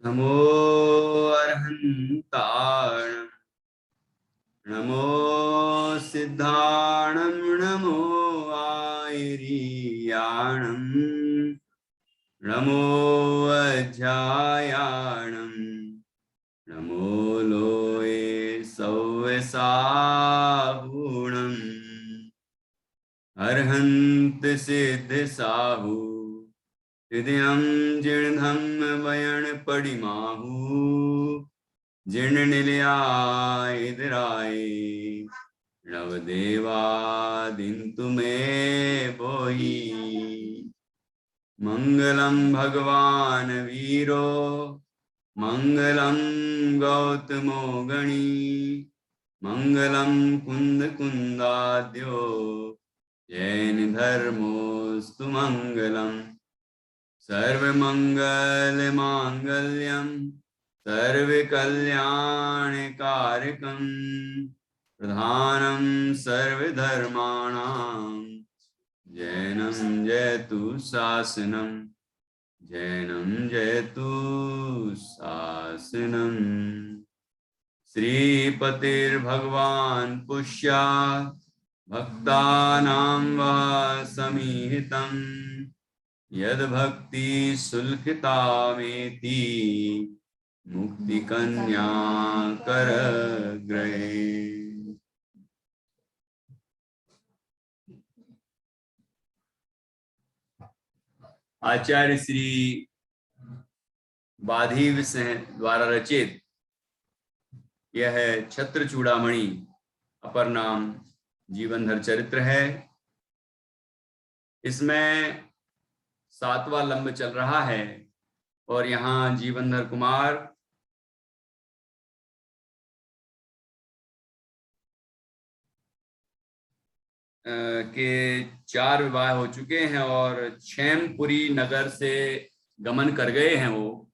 नमो अर्हन्ताणं नमो सिद्धाणं नमो आयर्याणं नमो अध्यायाणं नमो लोये सव्यसाहुणम् अर्हन्त सिद्ध साहु हृदयं जीर्णं वयन पडिमाहु जीर्ण निलयाय नवदेवादिन्तु मे बोहि मंगलम भगवान वीरो मंगलम गौतमो गणी मंगलम कुंद कुंदाद्यो जैन धर्मोस्तु मंगलम सर्वमंगल मांगल्यम सर्वकल्याणकारकं प्रधानं सर्वधर्माणां जैनं जयतु शासनं जैनं जयतु शासनं श्रीपतिर्भगवान् पुष्यात् भक्तानां वा समीहितं यद्भक्ति शुल्कितामेति मुक्ति कन्या कर ग्रहे। आचार्य श्री बाधीव सिंह द्वारा रचित यह छत्र चूड़ामणि अपर नाम जीवनधर चरित्र है। इसमें 7वां लंब चल रहा है और यहाँ जीवनधर कुमार के 4 विवाह हो चुके हैं और क्षेमपुरी नगर से गमन कर गए हैं वो,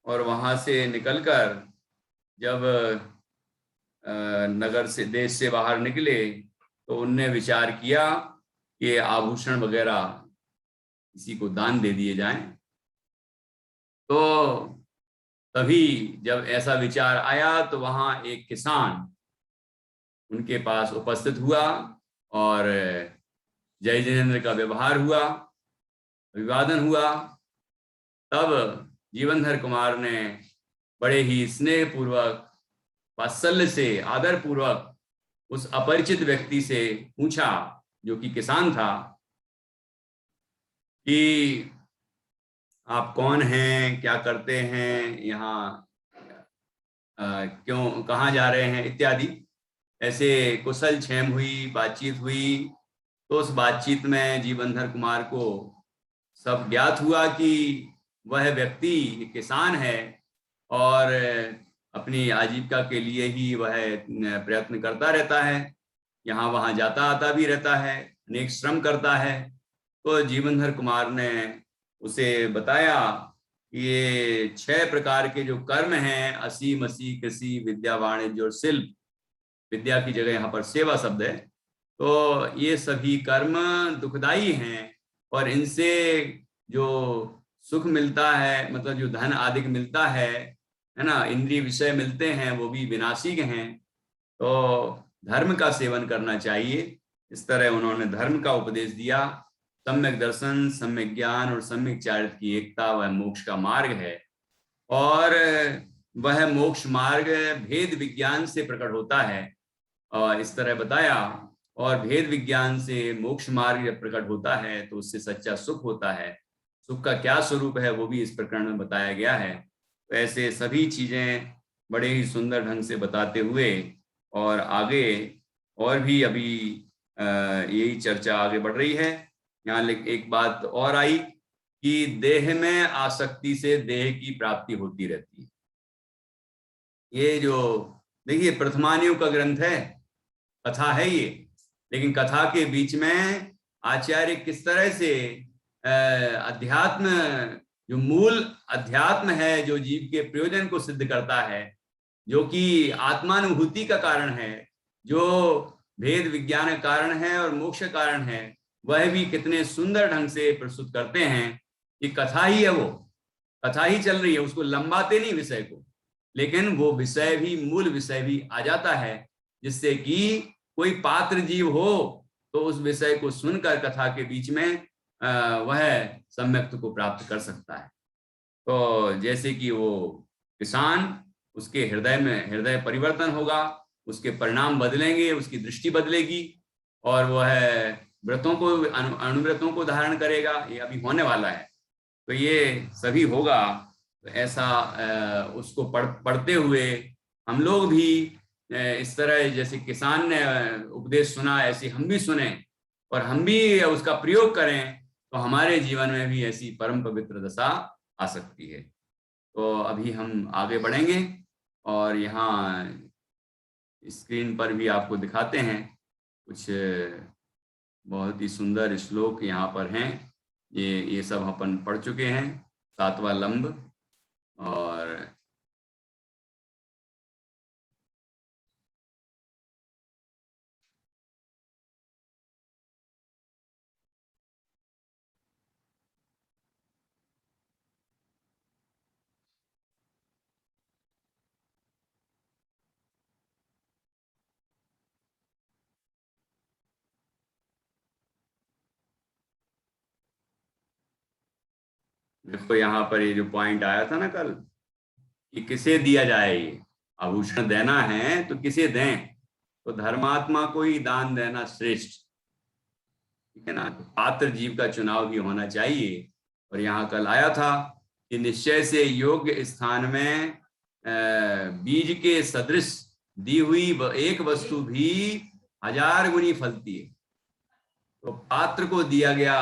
और वहां से निकलकर जब नगर से देश से बाहर निकले तो उनने विचार किया कि आभूषण वगैरह किसी को दान दे दिए जाएं। तो तभी जब ऐसा विचार आया तो वहां एक किसान उनके पास उपस्थित हुआ और जय जिनेंद्र का व्यवहार हुआ, अभिवादन हुआ। तब जीवनधर कुमार ने बड़े ही स्नेह पूर्वक, वात्सल्य से, आदर पूर्वक उस अपरिचित व्यक्ति से पूछा, जो कि किसान था, कि आप कौन हैं, क्या करते हैं, यहाँ क्यों, कहाँ जा रहे हैं इत्यादि। ऐसे कुशल क्षेम हुई, बातचीत हुई। तो उस बातचीत में जीवनधर कुमार को सब ज्ञात हुआ कि वह व्यक्ति किसान है और अपनी आजीविका के लिए ही वह प्रयत्न करता रहता है, यहाँ वहाँ जाता आता भी रहता है, अनेक श्रम करता है। तो जीवनधर कुमार ने उसे बताया कि ये 6 प्रकार के जो कर्म हैं, असी मसी कृषि विद्या वाणिज्य और शिल्प, विद्या की जगह यहाँ पर सेवा शब्द है, तो ये सभी कर्म दुखदाई हैं और इनसे जो सुख मिलता है, मतलब जो धन आदि मिलता है ना, इंद्रिय विषय मिलते हैं, वो भी विनाशी हैं। तो धर्म का सेवन करना चाहिए। इस तरह उन्होंने धर्म का उपदेश दिया। सम्यक दर्शन, सम्यक ज्ञान और सम्यक चारित्र की एकता वह मोक्ष का मार्ग है, और वह मोक्ष मार्ग भेद विज्ञान से प्रकट होता है, और इस तरह बताया। और भेद विज्ञान से मोक्ष मार्ग जब प्रकट होता है तो उससे सच्चा सुख होता है। सुख का क्या स्वरूप है वो भी इस प्रकरण में बताया गया है। तो ऐसे सभी चीजें बड़े ही सुंदर ढंग से बताते हुए और आगे और भी अभी यही चर्चा आगे बढ़ रही है। यहाँ एक बात और आई कि देह में आसक्ति से देह की प्राप्ति होती रहती है। ये जो देखिए प्रथमानियों का ग्रंथ है, कथा है ये, लेकिन कथा के बीच में आचार्य किस तरह से अध्यात्म, जो मूल अध्यात्म है, जो जीव के प्रयोजन को सिद्ध करता है, जो कि आत्मानुभूति का कारण है, जो भेद विज्ञान का कारण है और मोक्ष कारण है, वह भी कितने सुंदर ढंग से प्रस्तुत करते हैं। ये कथा ही है, वो कथा ही चल रही है, उसको लंबाते नहीं विषय को, लेकिन वो विषय भी, मूल विषय भी आ जाता है, जिससे कि कोई पात्र जीव हो तो उस विषय को सुनकर कथा के बीच में वह सम्यक्त को प्राप्त कर सकता है। तो जैसे कि वो किसान, उसके हृदय में हृदय परिवर्तन होगा, उसके परिणाम बदलेंगे, उसकी दृष्टि बदलेगी, और वह व्रतों को, अनुव्रतों को धारण करेगा। ये अभी होने वाला है, तो ये सभी होगा। तो ऐसा उसको पढ़ते हुए हम लोग भी इस तरह, जैसे किसान ने उपदेश सुना, ऐसे हम भी सुने और हम भी उसका प्रयोग करें, तो हमारे जीवन में भी ऐसी परम पवित्र दशा आ सकती है। तो अभी हम आगे बढ़ेंगे और यहाँ स्क्रीन पर भी आपको दिखाते हैं कुछ बहुत ही सुंदर श्लोक यहाँ पर हैं। ये सब अपन पढ़ चुके हैं, 7वां लंब। और देखो यहाँ पर ये जो पॉइंट आया था ना कल, कि किसे दिया जाए, ये आभूषण देना है तो किसे दें, तो धर्मात्मा को ही दान देना श्रेष्ठ, ठीक है ना। तो पात्र जीव का चुनाव भी होना चाहिए। और यहाँ कल आया था कि निश्चय से योग्य स्थान में बीज के सदृश दी हुई एक वस्तु भी 1000 गुनी फलती है। तो पात्र को दिया गया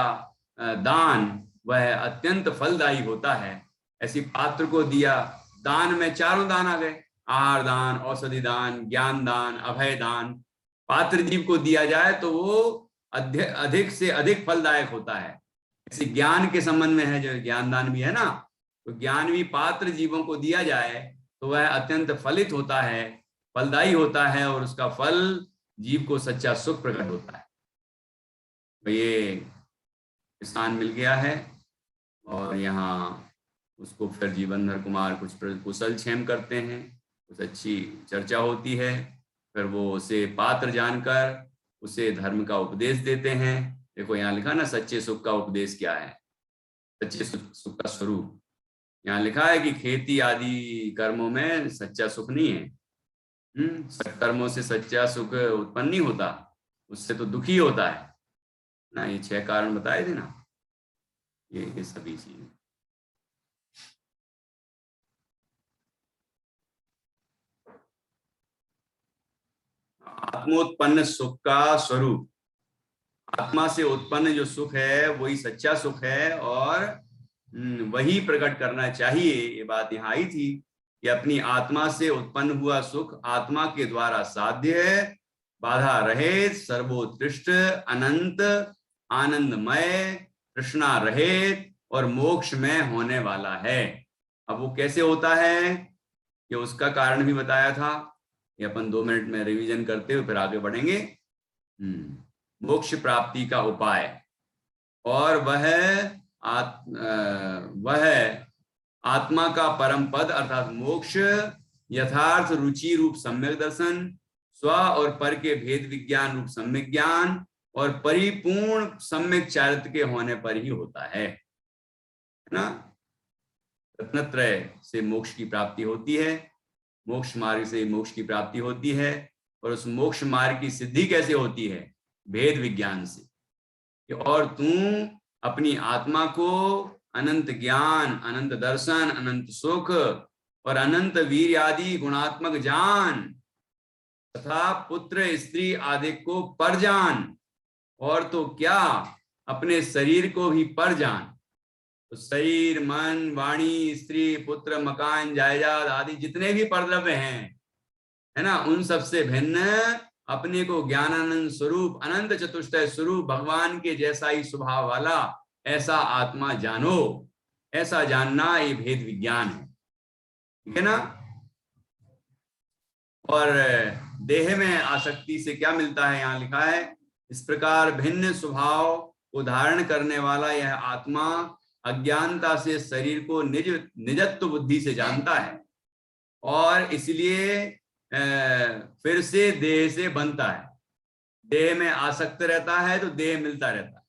दान वह अत्यंत फलदायी होता है। ऐसी पात्र को दिया दान में 4 दान आ गए, आहार दान, औषधि दान, ज्ञान दान, अभय दान। पात्र जीव को दिया जाए तो वो अधिक से अधिक फलदायक होता है। ऐसे ज्ञान के संबंध में है, जो ज्ञान दान भी है ना, तो ज्ञान भी पात्र जीवों को दिया जाए तो वह अत्यंत फलित होता है, फलदायी होता है, और उसका फल जीव को सच्चा सुख प्रकट होता है। तो ये स्थान मिल गया है, और यहाँ उसको फिर जीवनधर कुमार कुछ कुशल क्षेम करते हैं, कुछ अच्छी चर्चा होती है, फिर वो उसे पात्र जानकर उसे धर्म का उपदेश देते हैं। देखो यहाँ लिखा ना, सच्चे सुख का उपदेश क्या है, सच्चे सुख का स्वरूप। यहाँ लिखा है कि खेती आदि कर्मों में सच्चा सुख नहीं है। कर्मों से सच्चा सुख उत्पन्न नहीं होता, उससे तो दुखी होता है ना। ये 6 कारण बताए थे ना, ये सभी चीजें। आत्मोत्पन्न सुख का स्वरूप, आत्मा से उत्पन्न जो सुख है वही सच्चा सुख है, और वही प्रकट करना चाहिए। ये बात यहाँ आई थी कि अपनी आत्मा से उत्पन्न हुआ सुख आत्मा के द्वारा साध्य है, बाधा रहित, सर्वोत्कृष्ट, अनंत, आनंदमय, तृष्णा रहित और मोक्ष में होने वाला है। अब वो कैसे होता है, ये उसका कारण भी बताया था। ये अपन 2 मिनट में रिवीजन करते हुए फिर आगे बढ़ेंगे। मोक्ष प्राप्ति का उपाय, और वह आत्मा का परम पद अर्थात मोक्ष, यथार्थ रुचि रूप सम्यक दर्शन, स्व और पर के भेद विज्ञान रूप सम्यक ज्ञान, और परिपूर्ण सम्यक चारित्र के होने पर ही होता है ना। रत्नत्रय से मोक्ष की प्राप्ति होती है, मोक्ष मार्ग से मोक्ष की प्राप्ति होती है, और उस मोक्ष मार्ग की सिद्धि कैसे होती है, भेद विज्ञान से। और तू अपनी आत्मा को अनंत ज्ञान, अनंत दर्शन, अनंत सुख और अनंत वीर आदि गुणात्मक जान, तथा पुत्र स्त्री आदि को पर जान, और तो क्या अपने शरीर को भी पर जान। तो शरीर, मन, वाणी, स्त्री, पुत्र, मकान, जायदाद आदि जितने भी परद्रव्य हैं, है ना, उन सब से भिन्न अपने को ज्ञानानंद स्वरूप, अनंत चतुष्टय स्वरूप, भगवान के जैसा ही स्वभाव वाला ऐसा आत्मा जानो। ऐसा जानना ये भेद विज्ञान है, ठीक है ना। और देह में आसक्ति से क्या मिलता है, यहाँ लिखा है, इस प्रकार भिन्न स्वभाव को धारण करने वाला यह आत्मा अज्ञानता से शरीर को निजत्व बुद्धि से जानता है और इसलिए फिर से देह से बनता है। देह में आसक्त रहता है तो देह मिलता रहता है।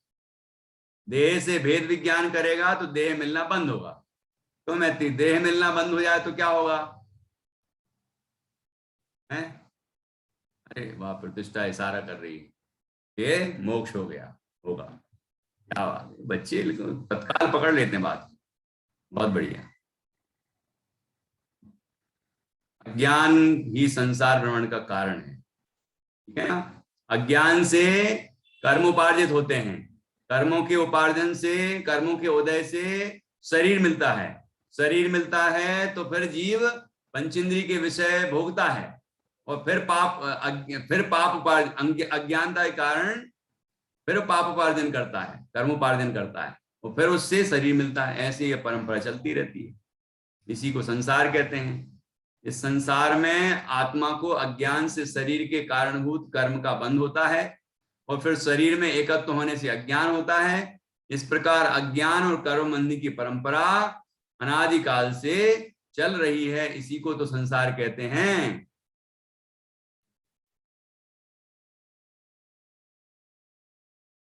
देह से भेद विज्ञान करेगा तो देह मिलना बंद होगा। तो मैं देह मिलना बंद हो जाए तो क्या होगा? है? अरे वाह, प्रतिष्ठा इशारा कर रही है, ये मोक्ष हो गया होगा। क्या बात है, बच्चे तत्काल पकड़ लेते हैं बात। बहुत बढ़िया। अज्ञान ही संसार भ्रमण का कारण है, ठीक है ना। अज्ञान से कर्म उपार्जित होते हैं, कर्मों के उपार्जन से, कर्मों के उदय से शरीर मिलता है। शरीर मिलता है तो फिर जीव पंचेंद्रिय के विषय भोगता है और फिर पाप अज्ञानता के कारण फिर पाप उपार्जन करता है, कर्म उपार्जन करता है और फिर उससे शरीर मिलता है। ऐसे ये परंपरा चलती रहती है। इसी को संसार कहते हैं। इस संसार में आत्मा को अज्ञान से शरीर के कारणभूत कर्म का बंध होता है और फिर शरीर में एकत्व होने से अज्ञान होता है। इस प्रकार अज्ञान और कर्म बंधन की परंपरा अनादिकाल से चल रही है। इसी को तो संसार कहते हैं।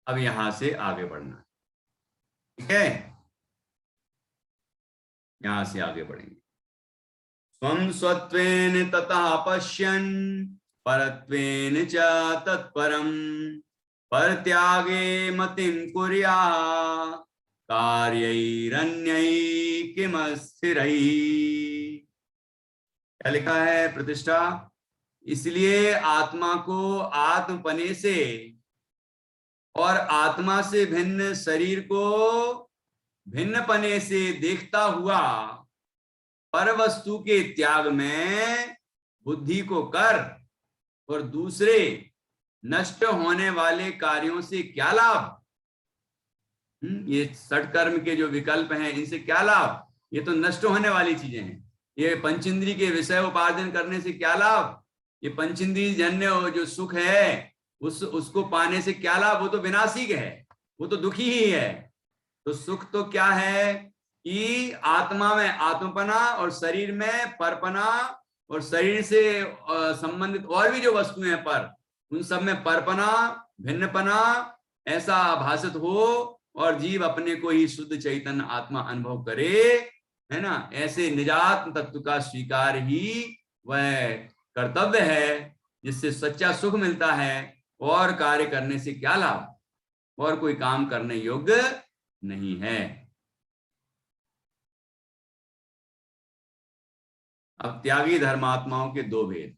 अब यहां से आगे बढ़ना, ठीक है। यहां से आगे बढ़ेंगे। स्वं स्वत्वेन ततः पश्यन् परत्वेन च तत्परम परत्यागे मतिं कुर्या कार्यैरन्यै किमस्थिरै। क्या लिखा है प्रतिष्ठा? इसलिए आत्मा को आत्मपने से और आत्मा से भिन्न शरीर को भिन्न पने से देखता हुआ पर वस्तु के त्याग में बुद्धि को कर और दूसरे नष्ट होने वाले कार्यों से क्या लाभ? ये षटकर्म के जो विकल्प हैं, इनसे क्या लाभ? ये तो नष्ट होने वाली चीजें हैं। ये पंचेंद्रिय के विषय उपार्जन करने से क्या लाभ? ये पंचेंद्रिय जन्य जो सुख है उसको पाने से क्या लाभ? वो तो विनाशिक है, वो तो दुखी ही है। तो सुख तो क्या है कि आत्मा में आत्मपना और शरीर में परपना और शरीर से संबंधित और भी जो वस्तुएं हैं पर, उन सब में परपना, भिन्नपना ऐसा आभासित हो और जीव अपने को ही शुद्ध चैतन्य आत्मा अनुभव करे, है ना। ऐसे निजात्म तत्व का स्वीकार ही वह कर्तव्य है जिससे सच्चा सुख मिलता है। और कार्य करने से क्या लाभ? और कोई काम करने योग्य नहीं है। अब त्यागी धर्मात्माओं के दो भेद।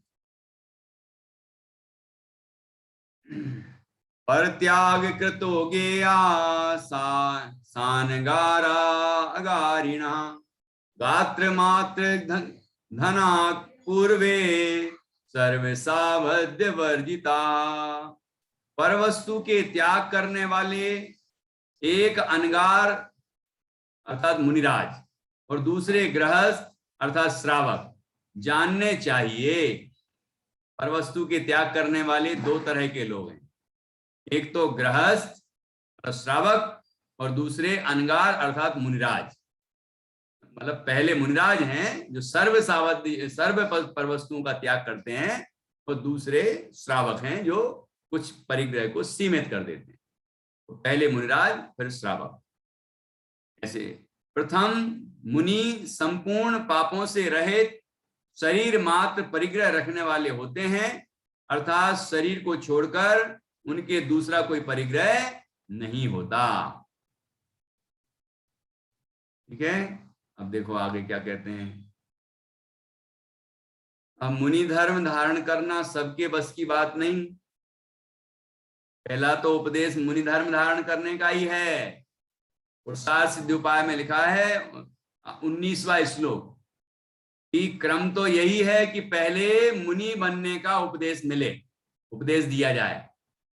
पर त्याग कृतो गेया सानगारा अगारिणा गात्र मात्र धना पूर्वे सर्व सावध्य वर्जिता। पर वस्तु के त्याग करने वाले एक अनगार अर्थात मुनिराज और दूसरे गृहस्थ अर्थात श्रावक जानने चाहिए। पर वस्तु के त्याग करने वाले दो तरह के लोग हैं, एक तो गृहस्थ और श्रावक और दूसरे अनगार अर्थात मुनिराज। मतलब पहले मुनिराज हैं जो सर्व पर वस्तुओं का त्याग करते हैं और दूसरे श्रावक हैं जो कुछ परिग्रह को सीमित कर देते हैं। तो पहले मुनिराज फिर श्रावक। ऐसे प्रथम मुनि संपूर्ण पापों से रहित शरीर मात्र परिग्रह रखने वाले होते हैं, अर्थात शरीर को छोड़कर उनके दूसरा कोई परिग्रह नहीं होता। ठीक है। अब देखो आगे क्या कहते हैं। अब मुनि धर्म धारण करना सबके बस की बात नहीं। पहला तो उपदेश मुनि धर्म धारण करने का ही है। पुरुषार्थ सिद्धि उपाय में लिखा है 19वां श्लोक कि क्रम तो यही है कि पहले मुनि बनने का उपदेश मिले, उपदेश दिया जाए,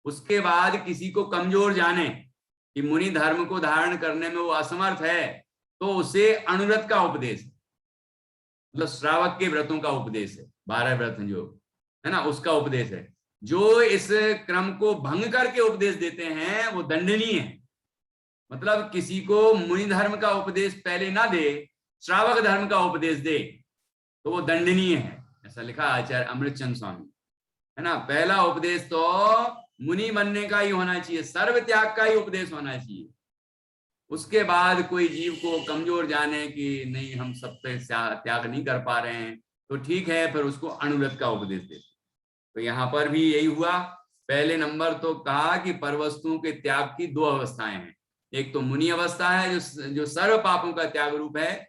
उसके बाद किसी को कमजोर जाने कि मुनि धर्म को धारण करने में वो असमर्थ है तो उसे अनुव्रत का उपदेश, मतलब श्रावक के व्रतों का उपदेश है, 12 व्रत जो है ना उसका उपदेश है। जो इस क्रम को भंग करके उपदेश देते हैं वो दंडनीय है। मतलब किसी को मुनि धर्म का उपदेश पहले ना दे, श्रावक धर्म का उपदेश दे तो वो दंडनीय है, ऐसा लिखा आचार्य अमृतचंद स्वामी, है ना। पहला उपदेश तो मुनि बनने का ही होना चाहिए, सर्व त्याग का ही उपदेश होना चाहिए। उसके बाद कोई जीव को कमजोर जाने कि नहीं हम सब पे त्याग नहीं कर पा रहे हैं तो ठीक है, फिर उसको अनुव्रत का उपदेश देते। तो यहाँ पर भी यही हुआ। पहले नंबर तो कहा कि परवस्तुओं के त्याग की दो अवस्थाएं हैं, एक तो मुनि अवस्था है जो सर्व पापों का त्याग रूप है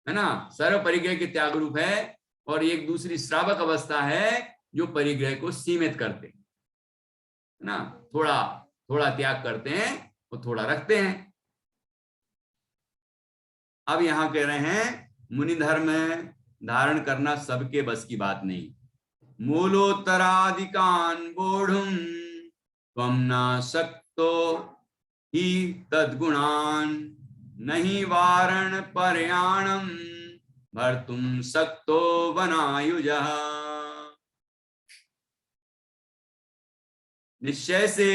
ना, सर्व परिग्रह के त्याग रूप है, और एक दूसरी श्रावक अवस्था है जो परिग्रह को सीमित करते हैं, है ना, थोड़ा थोड़ा त्याग करते हैं और थोड़ा रखते हैं। अब यहां कह रहे हैं मुनि धर्म धारण करना सबके बस की बात नहीं। मूलोत्तराधिकान बोढ़ुम त्वं न शक्तो ही तद्गुणान नहीं वारण पर्याणम भर्तुम शक्तो वनायुजः। निश्चय से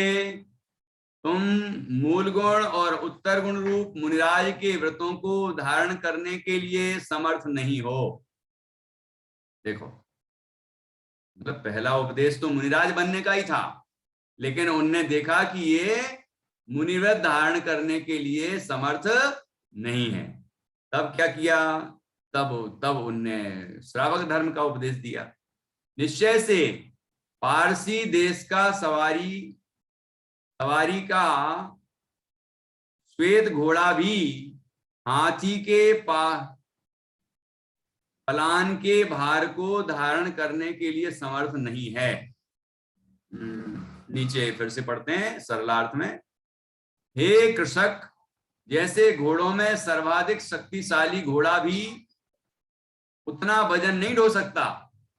तुम मूल गुण और उत्तर गुण रूप मुनिराज के व्रतों को धारण करने के लिए समर्थ नहीं हो। देखो, मतलब पहला उपदेश तो मुनिराज बनने का ही था, लेकिन उनने देखा कि ये मुनिव्रत धारण करने के लिए समर्थ नहीं है। तब क्या किया, तब उनने श्रावक धर्म का उपदेश दिया। निश्चय से पारसी देश का सवारी का श्वेत घोड़ा भी हाथी के पलान के भार को धारण करने के लिए समर्थ नहीं है। नीचे फिर से पढ़ते हैं सरलार्थ में। हे कृषक, जैसे घोड़ों में सर्वाधिक शक्तिशाली घोड़ा भी उतना वजन नहीं ढो सकता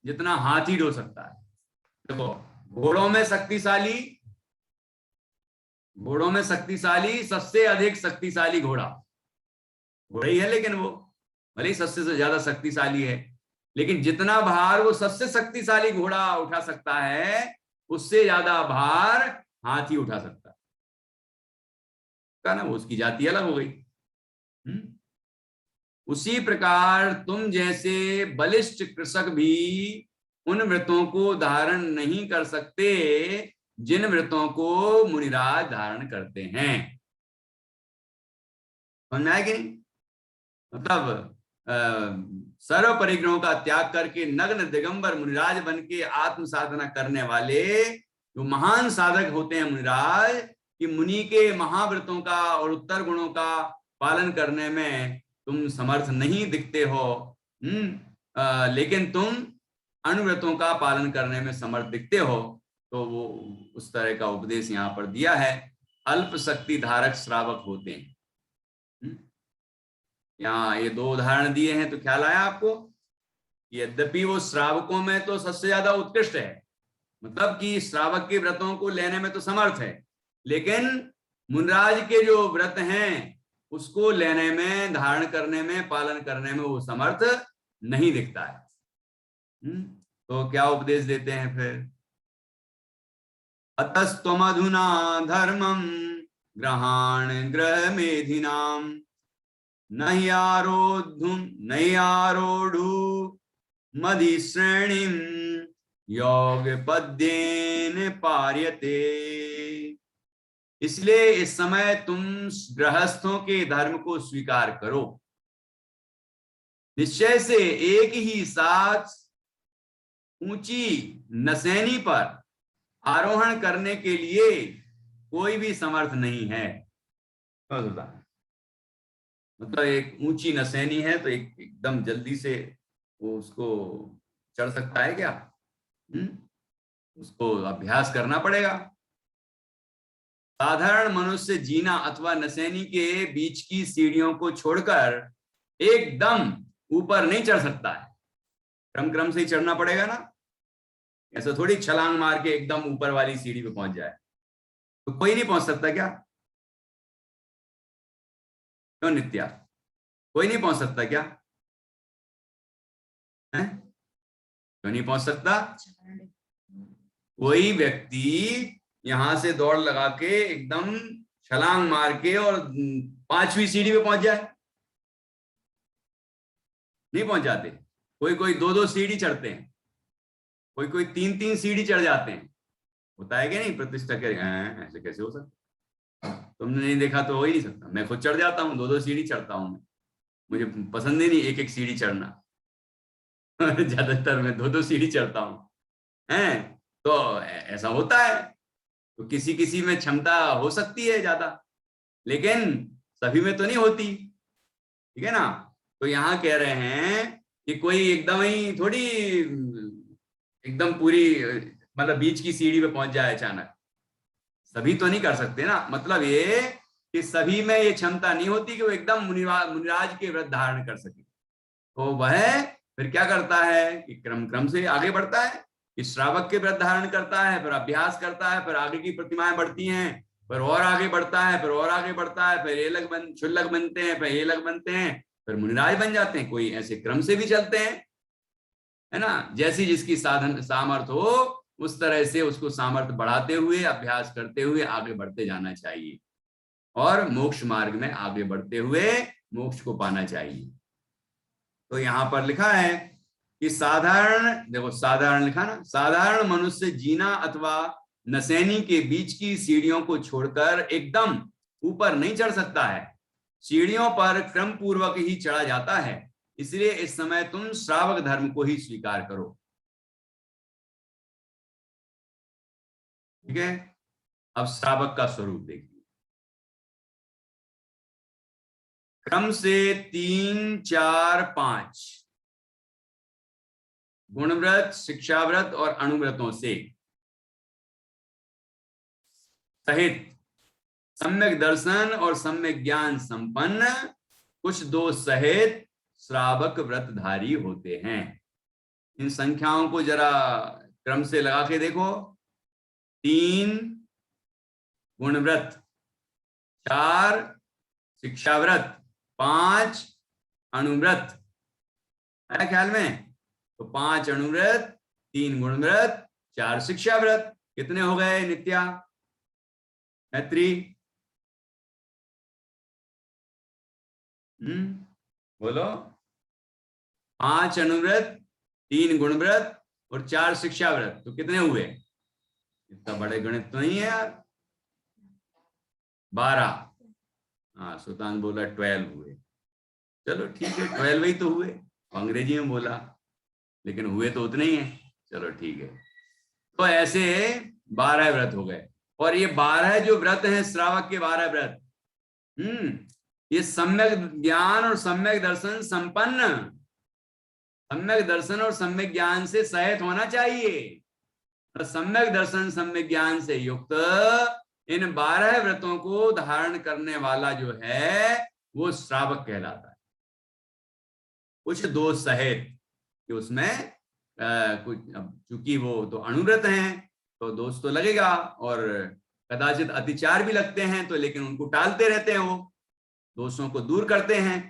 जितना हाथी ढो सकता है। देखो, घोड़ों में शक्तिशाली सबसे अधिक शक्तिशाली घोड़ा ही है, लेकिन वो भले ही सबसे ज्यादा शक्तिशाली है, लेकिन जितना भार वो सबसे शक्तिशाली घोड़ा उठा सकता है उससे ज्यादा भार हाथी उठा सकता है। ना, वो उसकी जाति अलग हो गई। उसी प्रकार तुम जैसे बलिष्ठ कृषक भी उन व्रतों को धारण नहीं कर सकते जिन व्रतों को मुनिराज धारण करते हैं। समझ में आया कि नहीं? मतलब सर्व परिग्रहों का त्याग करके नग्न दिगंबर मुनिराज बन के आत्म साधना करने वाले जो महान साधक होते हैं मुनिराज, कि मुनि के महाव्रतों का और उत्तर गुणों का पालन करने में तुम समर्थ नहीं दिखते हो, लेकिन तुम अनुव्रतों का पालन करने में समर्थ दिखते हो। तो वो उस तरह का उपदेश यहाँ पर दिया है। अल्प शक्ति धारक श्रावक होते हैं। यहाँ ये दो उदाहरण दिए हैं तो ख्याल आया आपको। यद्यपि वो श्रावकों में तो सबसे ज्यादा उत्कृष्ट है, मतलब कि श्रावक के व्रतों को लेने में तो समर्थ है, लेकिन मुनिराज के जो व्रत हैं उसको लेने में, धारण करने में, पालन करने में वो समर्थ नहीं दिखता है। तो क्या उपदेश देते हैं फिर? अतस्त्वमधुना धर्मं ग्रहाण ग्रह मेधिनाम नहीं आरोढ़ु मधिश्रेणीं योग पद्येन पार्यते। इसलिए इस समय तुम गृहस्थों के धर्म को स्वीकार करो। निश्चय से एक ही साथ ऊंची नसैनी पर आरोहण करने के लिए कोई भी समर्थ नहीं है। मतलब एक ऊंची नसैनी है तो एकदम जल्दी से वो उसको चढ़ सकता है क्या? उसको अभ्यास करना पड़ेगा। साधारण मनुष्य जीना अथवा नसैनी के बीच की सीढ़ियों को छोड़कर एकदम ऊपर नहीं चढ़ सकता है, क्रम क्रम से ही चढ़ना पड़ेगा ना। ऐसा थोड़ी छलांग मार के एकदम ऊपर वाली सीढ़ी पे पहुंच जाए, तो कोई नहीं पहुंच सकता क्या? क्यों नित्या, कोई नहीं पहुंच सकता क्या? है? क्यों नहीं पहुंच सकता? कोई व्यक्ति यहां से दौड़ लगा के एकदम छलांग मार के और 5वीं सीढ़ी पे पहुंच जाए? नहीं पहुंच जाते। कोई कोई 2-2 सीढ़ी चढ़ते हैं, कोई कोई 3-3 सीढ़ी चढ़ जाते हैं। होता है कि नहीं? प्रतिष्ठा के ऐसे कैसे हो सकता? तुमने नहीं देखा तो हो ही नहीं सकता। मैं खुद चढ़ जाता हूँ, 2-2 सीढ़ी चढ़ता हूँ मैं। मुझे पसंद ही नहीं एक एक सीढ़ी चढ़ना। ज्यादातर मैं 2-2 सीढ़ी चढ़ता हूँ। हैं? तो ऐसा होता है। तो किसी किसी में क्षमता हो सकती है ज्यादा, लेकिन सभी में तो नहीं होती। ठीक है ना? तो यहाँ कह रहे हैं कि कोई एकदम ही थोड़ी एकदम पूरी मतलब बीच की सीढ़ी पे पहुंच जाए अचानक। सभी तो नहीं कर सकते ना। मतलब ये कि सभी में ये क्षमता नहीं होती कि वो एकदम मुनिराज के व्रत धारण कर सके। तो वह फिर क्या करता है कि क्रम क्रम से आगे बढ़ता है, कि श्रावक के व्रत धारण करता है, फिर अभ्यास करता है, फिर आगे की प्रतिमाएं बढ़ती हैं, फिर और आगे बढ़ता है, फिर और आगे बढ़ता है, फिर ये क्षुल्लक बनते हैं, फिर ये लग बनते हैं, फिर मुनिराज बन जाते हैं। कोई ऐसे क्रम से भी चलते हैं, है ना? जैसी जिसकी साधन सामर्थ्य हो उस तरह से उसको सामर्थ्य बढ़ाते हुए अभ्यास करते हुए आगे बढ़ते जाना चाहिए और मोक्ष मार्ग में आगे बढ़ते हुए मोक्ष को पाना चाहिए। तो यहां पर लिखा है कि साधारण, देखो साधारण लिखा ना, साधारण मनुष्य जीना अथवा नसैनी के बीच की सीढ़ियों को छोड़कर एकदम ऊपर नहीं चढ़ सकता है। सीढ़ियों पर क्रम पूर्वक ही चढ़ा जाता है। इसलिए इस समय तुम श्रावक धर्म को ही स्वीकार करो। ठीक है? अब श्रावक का स्वरूप देखिए। क्रम से 3, 4, 5 गुणव्रत, शिक्षाव्रत और अणुव्रतों से सहित सम्यक दर्शन और सम्यक ज्ञान संपन्न कुछ दोष सहित श्रावक व्रतधारी होते हैं। इन संख्याओं को जरा क्रम से लगा के देखो। 3 गुणव्रत, 4 शिक्षाव्रत, 5 अणुव्रत है ख्याल में। तो 5 अणुव्रत, 3 गुणव्रत, 4 शिक्षाव्रत, कितने हो गए नित्या मैत्री? बोलो। 5 अनुव्रत, 3 गुणव्रत और 4 शिक्षाव्रत, तो कितने हुए? इतना बड़े गणित तो नहीं है यार। 12। हाँ, सुल्तान बोला 12 हुए। चलो ठीक है, 12 ही तो हुए। अंग्रेजी में बोला, लेकिन हुए तो उतने ही है। चलो ठीक है। तो ऐसे 12 व्रत हो गए। और ये 12 जो व्रत हैं श्रावक के 12 व्रत, ये सम्यक ज्ञान और सम्यक दर्शन संपन्न, सम्यक दर्शन और सम्यक ज्ञान से सहित होना चाहिए। और सम्यक दर्शन सम्यक ज्ञान से युक्त इन 12 व्रतों को धारण करने वाला जो है वो श्रावक कहलाता है। कुछ दोष सहित, कि उसमें कुछ, चूंकि वो तो अणुव्रत हैं तो दोष तो लगेगा, और कदाचित अतिचार भी लगते हैं, तो लेकिन उनको टालते रहते हैं, वो दोषों को दूर करते हैं।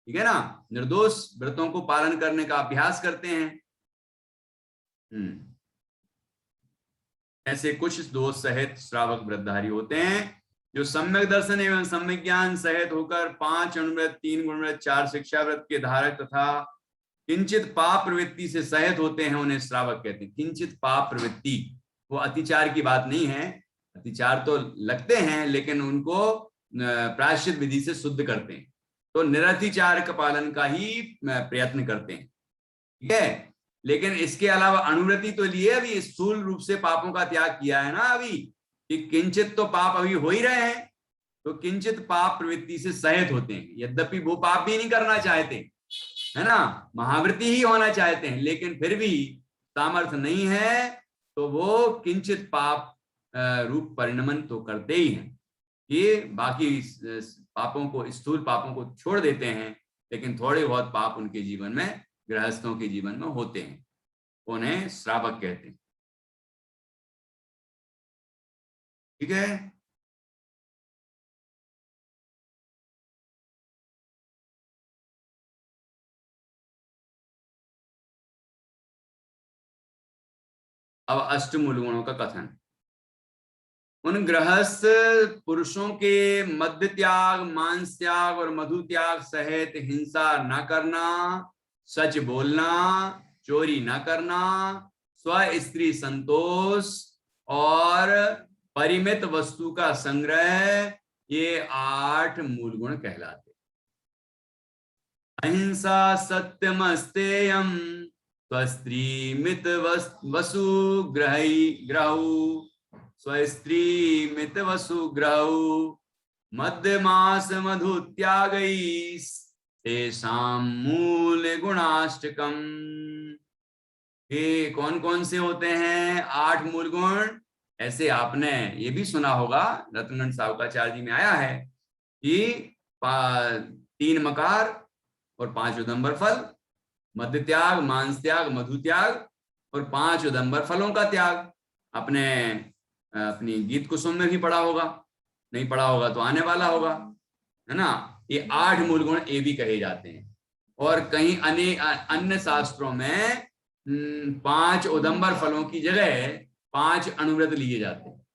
ठीक है ना? निर्दोष व्रतों को पालन करने का अभ्यास करते हैं। ऐसे कुछ दोष सहित श्रावक व्रतधारी होते हैं जो सम्यक दर्शन एवं सम्यक ज्ञान सहित होकर 5 अणुव्रत, 3 गुणव्रत, 4 शिक्षाव्रत के धारक तथा किंचित पाप प्रवृत्ति से सहित होते हैं, उन्हें श्रावक कहते हैं। किंचित पाप प्रवृत्ति, वो अतिचार की बात नहीं है। अतिचार तो लगते हैं, लेकिन उनको प्रायश्चित विधि से शुद्ध करते हैं, तो निरतिचार का पालन का ही प्रयत्न करते हैं। ठीक है? लेकिन इसके अलावा अनुवृत्ति तो लिए अभी स्थूल रूप से पापों का त्याग किया है ना अभी, कि किंचित तो पाप अभी हो ही रहे हैं, तो किंचित पाप प्रवृत्ति से सहित होते हैं। यद्यपि वो पाप भी नहीं करना चाहते, है ना, महावृत्ति ही होना चाहते हैं, लेकिन फिर भी सामर्थ्य नहीं है, तो वो किंचित पाप रूप परिणमन तो करते ही हैं। ये बाकी पापों को, स्थूल पापों को छोड़ देते हैं, लेकिन थोड़े बहुत पाप उनके जीवन में, गृहस्थों के जीवन में होते हैं, उन्हें श्रावक कहते हैं। ठीक है? अब अष्टमूल गुणों का कथन। उन गृहस्थ पुरुषों के मद्य त्याग, मांस त्याग और मधु त्याग सहित हिंसा न करना, सच बोलना, चोरी न करना, स्व स्त्री संतोष और परिमित वस्तु का संग्रह, ये 8 मूल गुण कहलाते। अहिंसा सत्यमस्तेयम स्वस्त्री मित वसु ग्रहु स्वस्त्री मित वसु ग्रहु मध्यमास मधु त्यागई तेषाम मूल गुणाष्टकम। ये कौन कौन से होते हैं 8 मूल गुण? ऐसे आपने ये भी सुना होगा, रत्नगंज सावकाचार्य जी में आया है कि 3 मकार और 5 उदंबर फल, मध्य त्याग, मांस त्याग, मधु त्याग और 5 उदंबर फलों का त्याग। आपने अपनी गीत कुसुम में भी पढ़ा होगा, नहीं पढ़ा होगा तो आने वाला होगा, है ना। ये 8 मूल गुण ये भी कहे जाते हैं। और कहीं अन्य शास्त्रों में 5 उदंबर फलों की जगह 5 अनुव्रत लिए जाते हैं।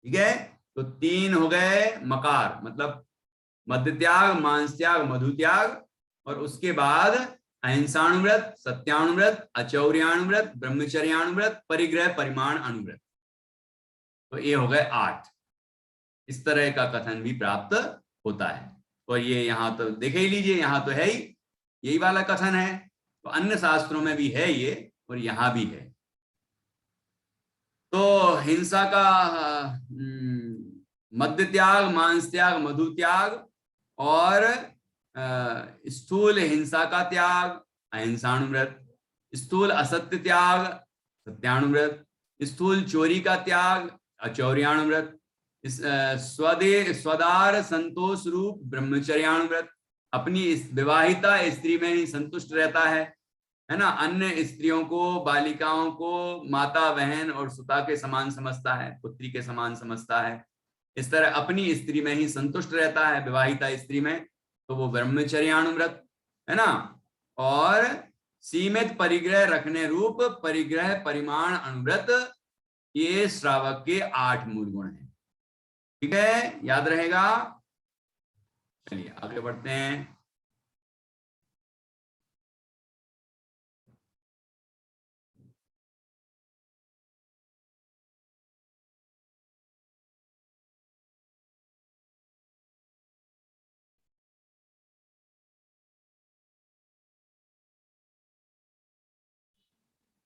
ठीक है, तो 3 हो गए मकार, मतलब मध्य त्याग, मांस त्याग, मधु त्याग, और उसके बाद अहिंसाणुव्रत, सत्याणुव्रत, अचौर्याणुव्रत, ब्रह्मचर्याणुव्रत, परिग्रह परिमाण अनुव्रत। तो ये हो गए 8। इस तरह का कथन भी प्राप्त होता है। और ये यहाँ तो देखे ही लीजिए, यहाँ तो है ही, यही वाला कथन है। तो अन्य शास्त्रों में भी है ये, और यहाँ भी है। तो हिंसा का मध्य त्याग, मांस त्याग, मधु त्याग और स्थूल हिंसा का त्याग अहिंसाणुव्रत, स्थूल असत्य त्याग सत्याणुव्रत, स्थूल चोरी का त्याग अचौर्याणुव्रत, स्वदार संतोष रूप ब्रह्मचर्याणुव्रत, अपनी विवाहिता स्त्री में ही संतुष्ट रहता है ना। अन्य स्त्रियों को, बालिकाओं को माता, बहन और सुता के समान समझता है, पुत्री के समान समझता है। इस तरह अपनी स्त्री में ही संतुष्ट रहता है, विवाहिता स्त्री में, तो वो ब्रह्मचर्याणुव्रत है ना। और सीमित परिग्रह रखने रूप परिग्रह परिमाण अनुव्रत, ये श्रावक के 8 मूल गुण हैं। ठीक है, याद रहेगा। चलिए आगे बढ़ते हैं।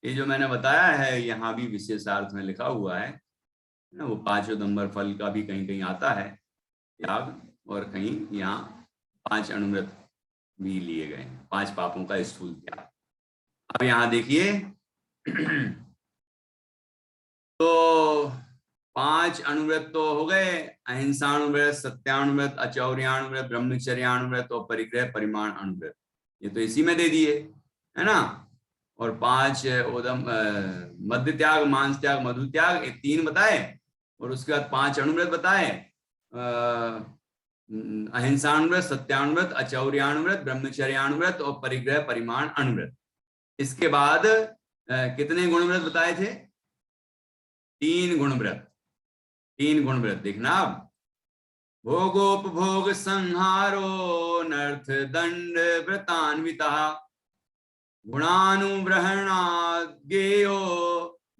ये जो मैंने बताया है यहाँ भी विशेषार्थ में लिखा हुआ है ना, वो 5 उदंबर फल का भी कहीं कहीं आता है त्याग, और कहीं यहाँ 5 अनुव्रत भी लिए गए, 5 पापों का स्थूल त्याग। अब यहाँ देखिए तो 5 अनुव्रत तो हो गए, अहिंसाणुव्रत, सत्याणुव्रत, अचौर्याणुव्रत, ब्रह्मचर्याणुव्रत और परिग्रह परिमाण अनुव्रत, ये तो इसी में दे दिए, है ना। और 5 मध्य त्याग, मांस त्याग, मधु त्याग, ये 3 बताए, और उसके बाद 5 अनुव्रत बताए, अहिंसाणुव्रत, सत्याणुव्रत, अचौर्याणुव्रत, ब्रह्मचर्याणुव्रत और परिग्रह परिमाण अनुव्रत। इसके बाद कितने गुणव्रत बताए थे? 3 गुणव्रत। 3 गुणव्रत देखना अब, भोगोपभोग संहारो नर्थ दंड व्रतान्विता गुणानुग्रहणाद्येयो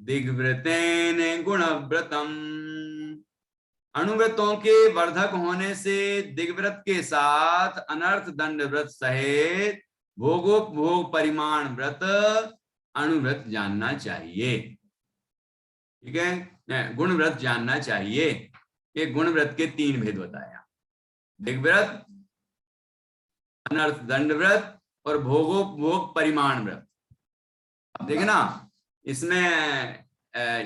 दिग्व्रतेन गुणव्रतम। अनुव्रतों के वर्धक होने से दिग्व्रत के साथ अनर्थ दंड व्रत सहित भोगोपभोग परिमाण व्रत अनुव्रत जानना चाहिए। ठीक है, गुण व्रत जानना चाहिए। ये गुण व्रत के 3 भेद बताया, दिग्व्रत, अनर्थ दंड व्रत और भोगोपभोग परिमाण व्रत। अब देखना इसमें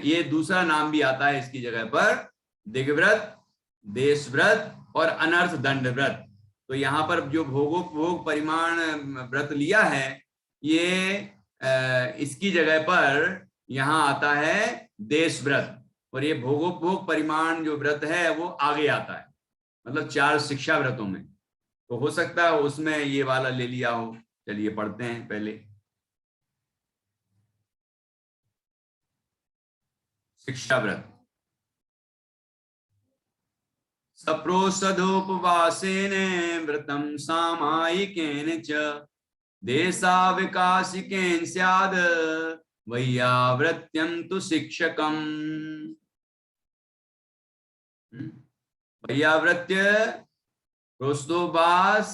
ये दूसरा नाम भी आता है इसकी जगह पर, दिग्व्रत, देशव्रत और अनर्थ दंड व्रत। तो यहाँ पर जो भोगोपभोग परिमाण व्रत लिया है, ये इसकी जगह पर यहाँ आता है देशव्रत, और ये भोगोपभोग परिमाण जो व्रत है वो आगे आता है, मतलब 4 शिक्षा व्रतों में। तो हो सकता है उसमें ये वाला ले लिया हो। चलिए पढ़ते हैं पहले। शिक्षा व्रत, सप्रोषधोपवासेन व्रतं सामायिकेन च देशाविकासिकेन स्याद वैयावृत्यं तु शिक्षकम्। वैयावृत्य प्रोषधोपवास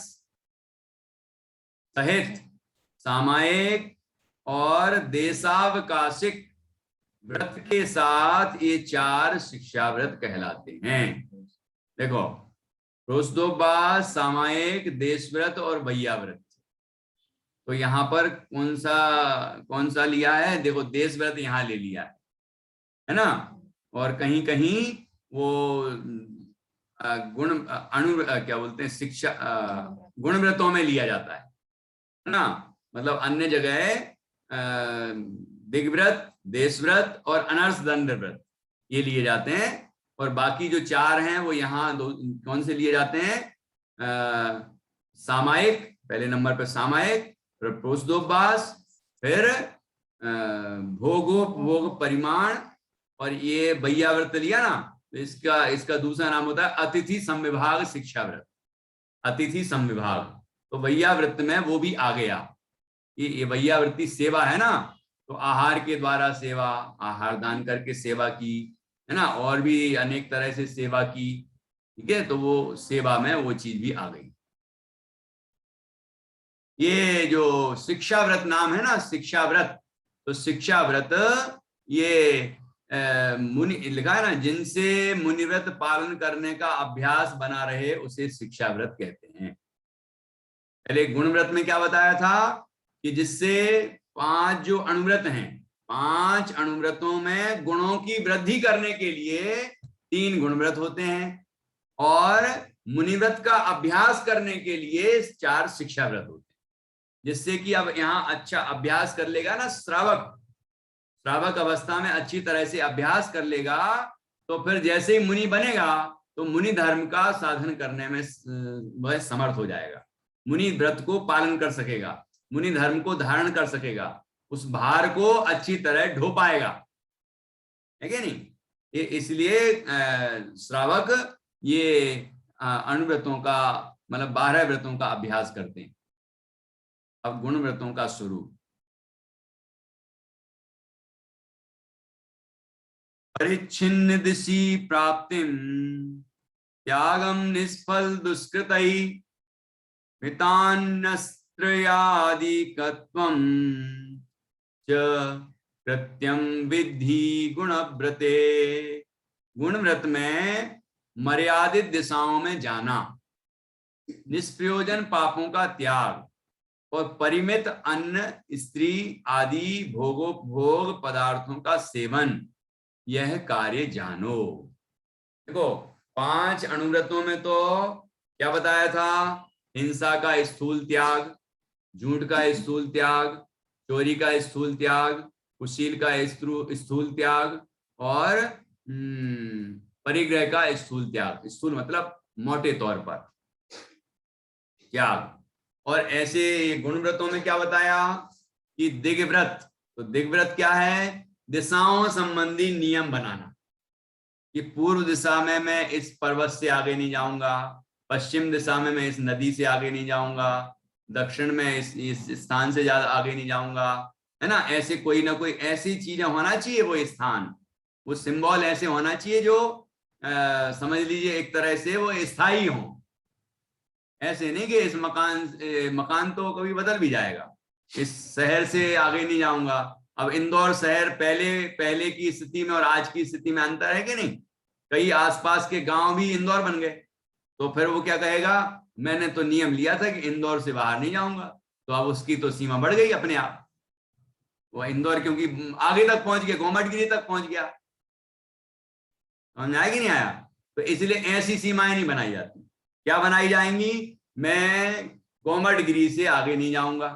सहित सामायिक और देशावकाशिक व्रत के साथ ये 4 शिक्षा व्रत कहलाते हैं। देखो, प्रोषधोपवास, सामायिक, देश व्रत और वैया व्रत। तो यहाँ पर कौन सा लिया है? देखो, देश व्रत यहाँ ले लिया है ना। और कहीं कहीं वो गुण क्या बोलते हैं, शिक्षा गुण व्रतों में लिया जाता है ना। मतलब अन्य जगह दिग्व्रत, देश व्रत और अनर्स दंड व्रत ये लिए जाते हैं। और बाकी जो 4 हैं वो यहाँ कौन से लिए जाते हैं? सामायिक, पहले नंबर पर सामायिक, फिर प्रोषधोपवास, फिर भोग परिमाण, और ये वैया व्रत लिया ना, तो इसका दूसरा नाम होता है अतिथि संविभाग शिक्षा व्रत। अतिथि संविभाग, तो वैया व्रत में वो भी आ गया। ये वैयावृत्ति सेवा है ना, तो आहार के द्वारा सेवा, आहार दान करके सेवा की है ना, और भी अनेक तरह से सेवा की। ठीक है, तो वो सेवा में वो चीज भी आ गई। ये जो शिक्षा व्रत नाम है ना, शिक्षा व्रत, तो शिक्षा व्रत ये मुनि लिखा है ना, जिनसे मुनिव्रत पालन करने का अभ्यास बना रहे उसे शिक्षा व्रत कहते हैं। पहले गुण व्रत में क्या बताया था कि जिससे 5 जो अणुव्रत हैं, 5 अणुव्रतों में गुणों की वृद्धि करने के लिए 3 गुण व्रत होते हैं, और मुनिव्रत का अभ्यास करने के लिए 4 शिक्षा व्रत होते हैं। जिससे कि अब यहाँ अच्छा अभ्यास कर लेगा ना श्रावक अवस्था में अच्छी तरह से अभ्यास कर लेगा, तो फिर जैसे ही मुनि बनेगा तो मुनि धर्म का साधन करने में वह समर्थ हो जाएगा। मुनि व्रत को पालन कर सकेगा, मुनि धर्म को धारण कर सकेगा, उस भार को अच्छी तरह ढो पाएगा, है क्या नहीं? ये इसलिए श्रावक ये अणुव्रतों का मतलब 12 व्रतों का अभ्यास करते हैं। अब गुण व्रतों का स्वरूप। परिच्छिन्न दिशि प्राप्तिम त्यागम निष्फल दुष्कृतै मितान्नस्त्रयादिकत्वं च कृत्यं विद्धि गुणव्रते। गुणव्रत में मर्यादित दिशाओं में जाना, निष्प्रयोजन पापों का त्याग और परिमित अन्न, स्त्री आदि भोगोपभोग पदार्थों का सेवन, यह कार्य जानो। देखो, 5 अणुव्रतों में तो क्या बताया था? हिंसा का स्थूल त्याग, झूठ का स्थूल त्याग, चोरी का स्थूल त्याग, कुशील का स्थूल त्याग, और परिग्रह का स्थूल त्याग। स्थूल मतलब मोटे तौर पर त्याग। और ऐसे गुणव्रतों में क्या बताया कि दिग्व्रत, तो दिग्व्रत क्या है? दिशाओं संबंधी नियम बनाना, कि पूर्व दिशा में मैं इस पर्वत से आगे नहीं जाऊंगा, पश्चिम दिशा में मैं इस नदी से आगे नहीं जाऊंगा, दक्षिण में इस स्थान से ज्यादा आगे नहीं जाऊंगा, है ना। ऐसे कोई ना कोई ऐसी चीजें होना चाहिए, वो स्थान, वो सिंबल ऐसे होना चाहिए जो समझ लीजिए एक तरह से वो स्थायी हो। ऐसे नहीं कि इस मकान तो कभी बदल भी जाएगा, इस शहर से आगे नहीं जाऊंगा। अब इंदौर शहर पहले की स्थिति में और आज की स्थिति में अंतर है कि नहीं? कई आसपास के गांव भी इंदौर बन गए, तो फिर वो क्या कहेगा, मैंने तो नियम लिया था कि इंदौर से बाहर नहीं जाऊंगा, तो अब उसकी तो सीमा बढ़ गई अपने आप। वो इंदौर क्योंकि आगे तक पहुंच गया, गोमटगिरी तक पहुंच गया, समझ आया कि नहीं आया? तो इसलिए ऐसी सीमाएं नहीं बनाई जाती। क्या बनाई जाएंगी? मैं गोमटगिरी से आगे नहीं जाऊंगा,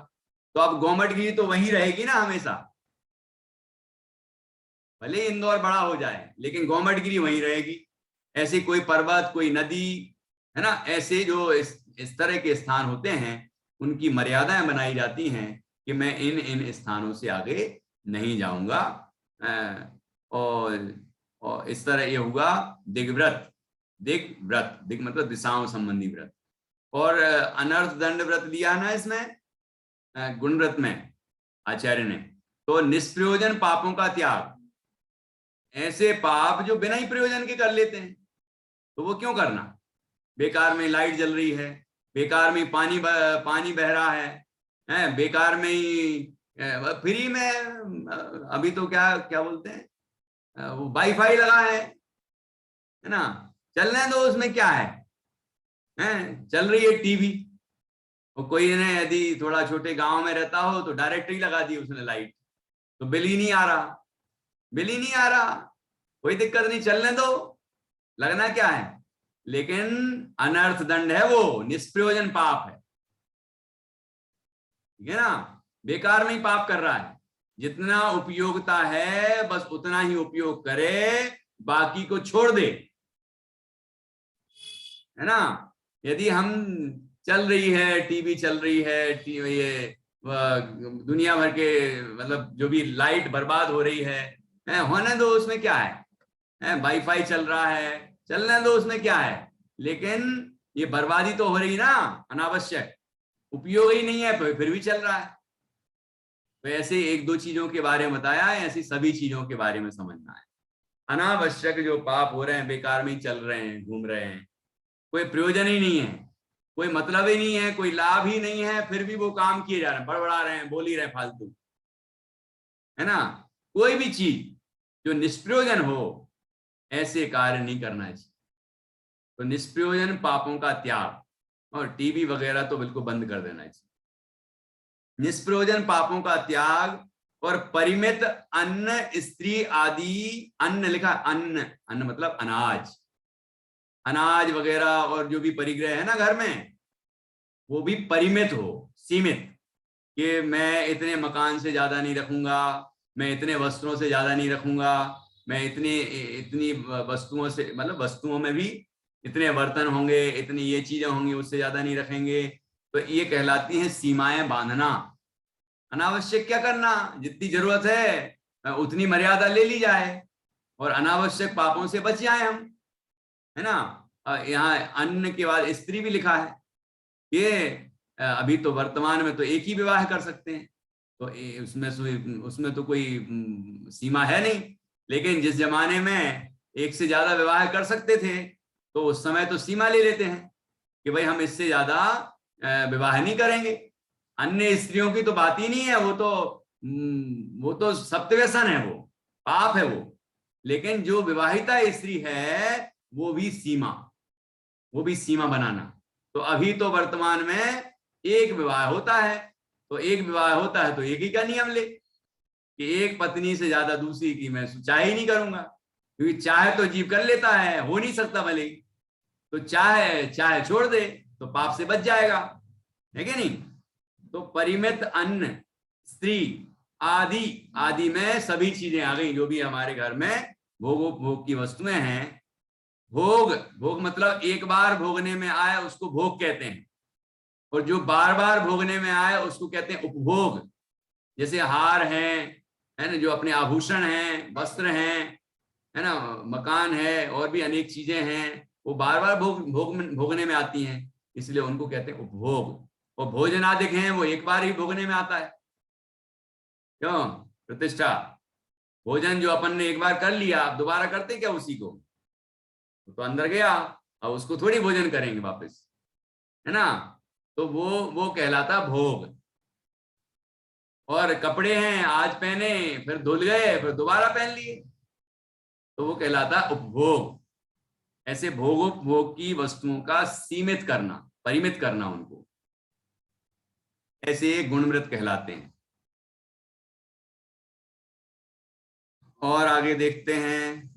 तो अब गोमटगिरी तो वहीं रहेगी ना हमेशा, भले इंदौर बड़ा हो जाए लेकिन गोमटगिरी वहीं रहेगी। ऐसे कोई पर्वत, कोई नदी, है ना, ऐसे जो इस तरह के स्थान होते हैं उनकी मर्यादाएं बनाई जाती हैं कि मैं इन स्थानों से आगे नहीं जाऊंगा। और इस तरह ये हुआ दिग्व्रत। दिग व्रत, दिग मतलब दिशाओं संबंधी व्रत, और अनर्थ दंड व्रत लिया ना इसमें गुण व्रत में आचार्य ने, तो निष्प्रयोजन पापों का त्याग, ऐसे पाप जो बिना ही प्रयोजन के कर लेते हैं, तो वो क्यों करना। बेकार में लाइट जल रही है, बेकार में पानी बह रहा है, बेकार में ही फ्री में अभी तो क्या क्या बोलते हैं, वो वाईफाई लगा है ना, चलने दो, उसमें क्या है, चल रही है टीवी। और कोई ने यदि थोड़ा छोटे गांव में रहता हो तो डायरेक्ट ही लगा दी उसने लाइट, तो बिल ही नहीं आ रहा, बिल ही नहीं आ रहा, कोई दिक्कत नहीं, चलने दो, लगना क्या है। लेकिन अनर्थ दंड है, वो निष्प्रयोजन पाप है, ठीक है ना, बेकार में ही पाप कर रहा है। जितना उपयोगिता है बस उतना ही उपयोग करे, बाकी को छोड़ दे, है ना। यदि हम चल रही है टीवी, चल रही है ये दुनिया भर के मतलब जो भी लाइट बर्बाद हो रही है, होने दो, उसमें क्या है, वाईफाई चल रहा है, चलने दो, उसमें क्या है। लेकिन ये बर्बादी तो हो रही ना, अनावश्यक, उपयोग ही नहीं है फिर भी चल रहा है। तो ऐसे एक दो चीजों के बारे में बताया है, ऐसी सभी चीजों के बारे में समझना है। अनावश्यक जो पाप हो रहे हैं, बेकार में ही चल रहे हैं, घूम रहे हैं, कोई प्रयोजन ही नहीं है, कोई मतलब ही नहीं है, कोई लाभ ही नहीं है, फिर भी वो काम किए जा रहे हैं, बड़बड़ा रहे हैं, बोल ही रहे हैं फालतू, है ना। कोई भी चीज जो निष्प्रयोजन हो, ऐसे कार्य नहीं करना चाहिए। तो निष्प्रयोजन पापों का त्याग, और टीवी वगैरह तो बिल्कुल बंद कर देना चाहिए। निष्प्रयोजन पापों का त्याग, और परिमित अन्न स्त्री आदि, अन्न लिखा, अन्न, अन्न मतलब अनाज, अनाज वगैरह और जो भी परिग्रह है ना घर में, वो भी परिमित हो, सीमित, कि मैं इतने मकान से ज्यादा नहीं रखूंगा, मैं इतने वस्त्रों से ज्यादा नहीं रखूंगा, मैं इतनी वस्तुओं से, मतलब वस्तुओं में भी इतने बर्तन होंगे, इतनी ये चीजें होंगी, उससे ज्यादा नहीं रखेंगे। तो ये कहलाती हैं सीमाएं बांधना। अनावश्यक क्या करना, जितनी जरूरत है उतनी मर्यादा ले ली जाए, और अनावश्यक पापों से बच जाए हम, है ना। यहाँ अन्न के बाद स्त्री भी लिखा है। ये अभी तो वर्तमान में तो एक ही विवाह कर सकते हैं, तो उसमें तो कोई सीमा है नहीं। लेकिन जिस जमाने में एक से ज्यादा विवाह कर सकते थे, तो उस समय तो सीमा ले लेते हैं कि भाई हम इससे ज्यादा विवाह नहीं करेंगे। अन्य स्त्रियों की तो बात ही नहीं है, वो तो सप्तव्यसन है, वो पाप है वो। लेकिन जो विवाहिता स्त्री है, वो भी सीमा, वो भी सीमा बनाना। तो अभी तो वर्तमान में एक विवाह होता है, तो एक विवाह होता है तो एक ही का नियम ले, कि एक पत्नी से ज्यादा दूसरी की मैं चाहे ही नहीं करूंगा, क्योंकि चाहे तो जीव कर लेता है, हो नहीं सकता भले, तो चाहे चाहे छोड़ दे, तो पाप से बच जाएगा, है कि नहीं। तो परिमित अन्न स्त्री आदि, आदि में सभी चीजें आ गई, जो भी हमारे घर में भोग की वस्तुएं हैं। भोग, भोग मतलब एक बार भोगने में आए उसको भोग कहते हैं, और जो बार बार भोगने में आए उसको कहते हैं उपभोग। जैसे हार है ना, जो अपने आभूषण हैं, वस्त्र हैं, है ना, मकान है, और भी अनेक चीजें हैं, वो बार बार भोगने में आती हैं, इसलिए उनको कहते हैं उपभोग। और भोजनादिक हैं, वो एक बार ही भोगने में आता है, क्यों, प्रतिष्ठा। भोजन जो अपन ने एक बार कर लिया, आप दोबारा करते क्या उसी को, तो अंदर गया, अब उसको थोड़ी भोजन करेंगे वापस, है ना। तो वो कहलाता भोग। और कपड़े हैं, आज पहने, फिर धुल गए, फिर दोबारा पहन लिए, तो वो कहलाता उपभोग। ऐसे भोग की वस्तुओं का सीमित करना, परिमित करना उनको, ऐसे गुणमृत कहलाते हैं। और आगे देखते हैं,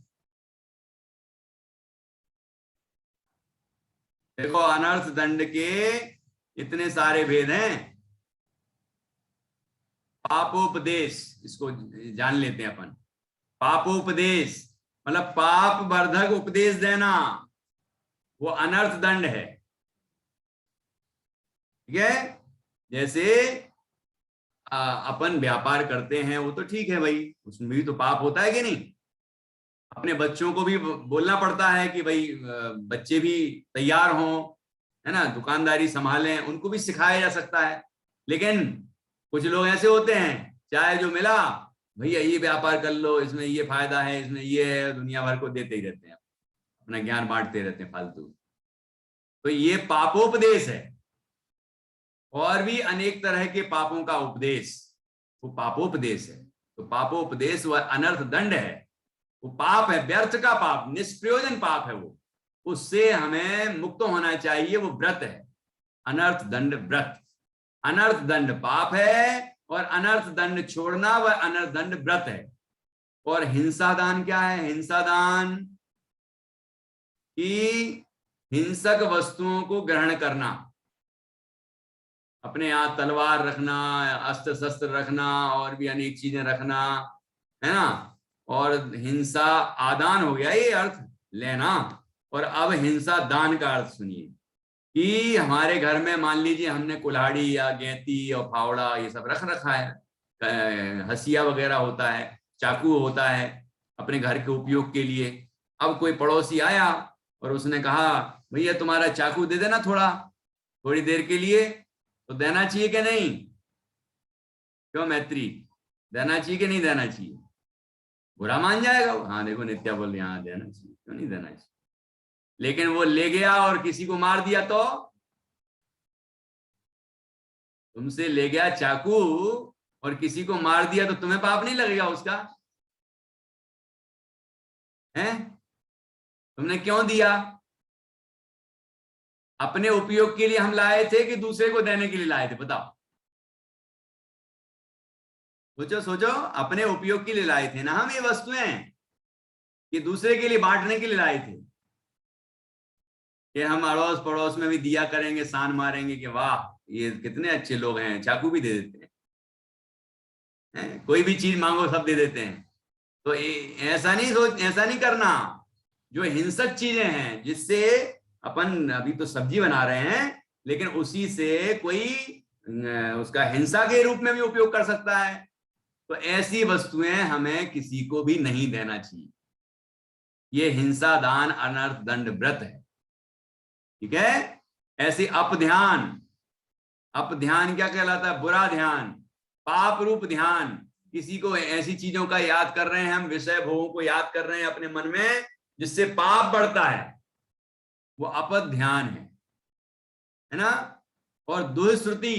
देखो अनर्थ दंड के इतने सारे भेद हैं। पापोपदेश, इसको जान लेते हैं अपन। पापोपदेश मतलब पाप वर्धक उपदेश देना, वो अनर्थ दंड है, ठीक है। जैसे अपन व्यापार करते हैं, वो तो ठीक है भाई, उसमें भी तो पाप होता है कि नहीं, अपने बच्चों को भी बोलना पड़ता है कि भाई बच्चे भी तैयार हों, है ना, दुकानदारी संभालें, उनको भी सिखाया जा सकता है। लेकिन कुछ लोग ऐसे होते हैं, चाहे जो मिला भैया ये व्यापार कर लो, इसमें ये फायदा है, इसमें ये है, दुनिया भर को देते ही रहते हैं, अपना ज्ञान बांटते रहते हैं फालतू। तो ये पापोपदेश है। और भी अनेक तरह के पापों का उपदेश, वो पापोपदेश है। तो पापोपदेश वह अनर्थ दंड है, वो पाप है, व्यर्थ का पाप, निष्प्रयोजन पाप है वो, उससे हमें मुक्त होना चाहिए। वो व्रत है, अनर्थ दंड व्रत। अनर्थ दंड पाप है और अनर्थ दंड छोड़ना वह अनर्थ दंड व्रत है। और हिंसा दान क्या है? हिंसा दान की हिंसक वस्तुओं को ग्रहण करना, अपने यहाँ तलवार रखना, अस्त्र शस्त्र रखना, और भी अनेक चीजें रखना, है ना। और हिंसा आदान हो गया ये अर्थ लेना। और अब हिंसा दान का अर्थ सुनिए कि हमारे घर में मान लीजिए हमने कुल्हाड़ी या गैती और फावड़ा ये सब रख रखा है, हसिया वगैरह होता है, चाकू होता है अपने घर के उपयोग के लिए। अब कोई पड़ोसी आया और उसने कहा भैया तुम्हारा चाकू दे देना थोड़ी देर के लिए, तो देना चाहिए कि नहीं? क्यों मैत्री, देना चाहिए कि नहीं देना चाहिए? बुरा मान जाएगा वो। हाँ देखो नित्या बोल रही, हाँ देना चाहिए, क्यों नहीं देना चाहिए। लेकिन वो ले गया और किसी को मार दिया तो? तुमसे ले गया चाकू और किसी को मार दिया तो तुम्हें पाप नहीं लगेगा उसका? हैं? तुमने क्यों दिया? अपने उपयोग के लिए हम लाए थे कि दूसरे को देने के लिए लाए थे? बताओ, सोचो सोचो। अपने उपयोग के लिए लाए थे ना हम ये वस्तुएं, कि दूसरे के लिए बांटने के लिए लाए थे, कि हम अड़ोस पड़ोस में भी दिया करेंगे, सान मारेंगे कि वाह ये कितने अच्छे लोग हैं, चाकू भी दे देते हैं, कोई भी चीज मांगो सब दे देते हैं। तो ऐसा नहीं करना। जो हिंसक चीजें हैं जिससे अपन अभी तो सब्जी बना रहे हैं, लेकिन उसी से कोई उसका हिंसा के रूप में भी उपयोग कर सकता है, तो ऐसी वस्तुएं हमें किसी को भी नहीं देना चाहिए। ये हिंसा दान अनर्थ दंड व्रत है, ठीक है। ऐसे अपध्यान, अपध्यान क्या कहलाता है? बुरा ध्यान, पाप रूप ध्यान। किसी को ऐसी चीजों का याद कर रहे हैं हम, विषय भोगों को याद कर रहे हैं अपने मन में, जिससे पाप बढ़ता है, वो अपद ध्यान है ना। और दुष्श्रुति,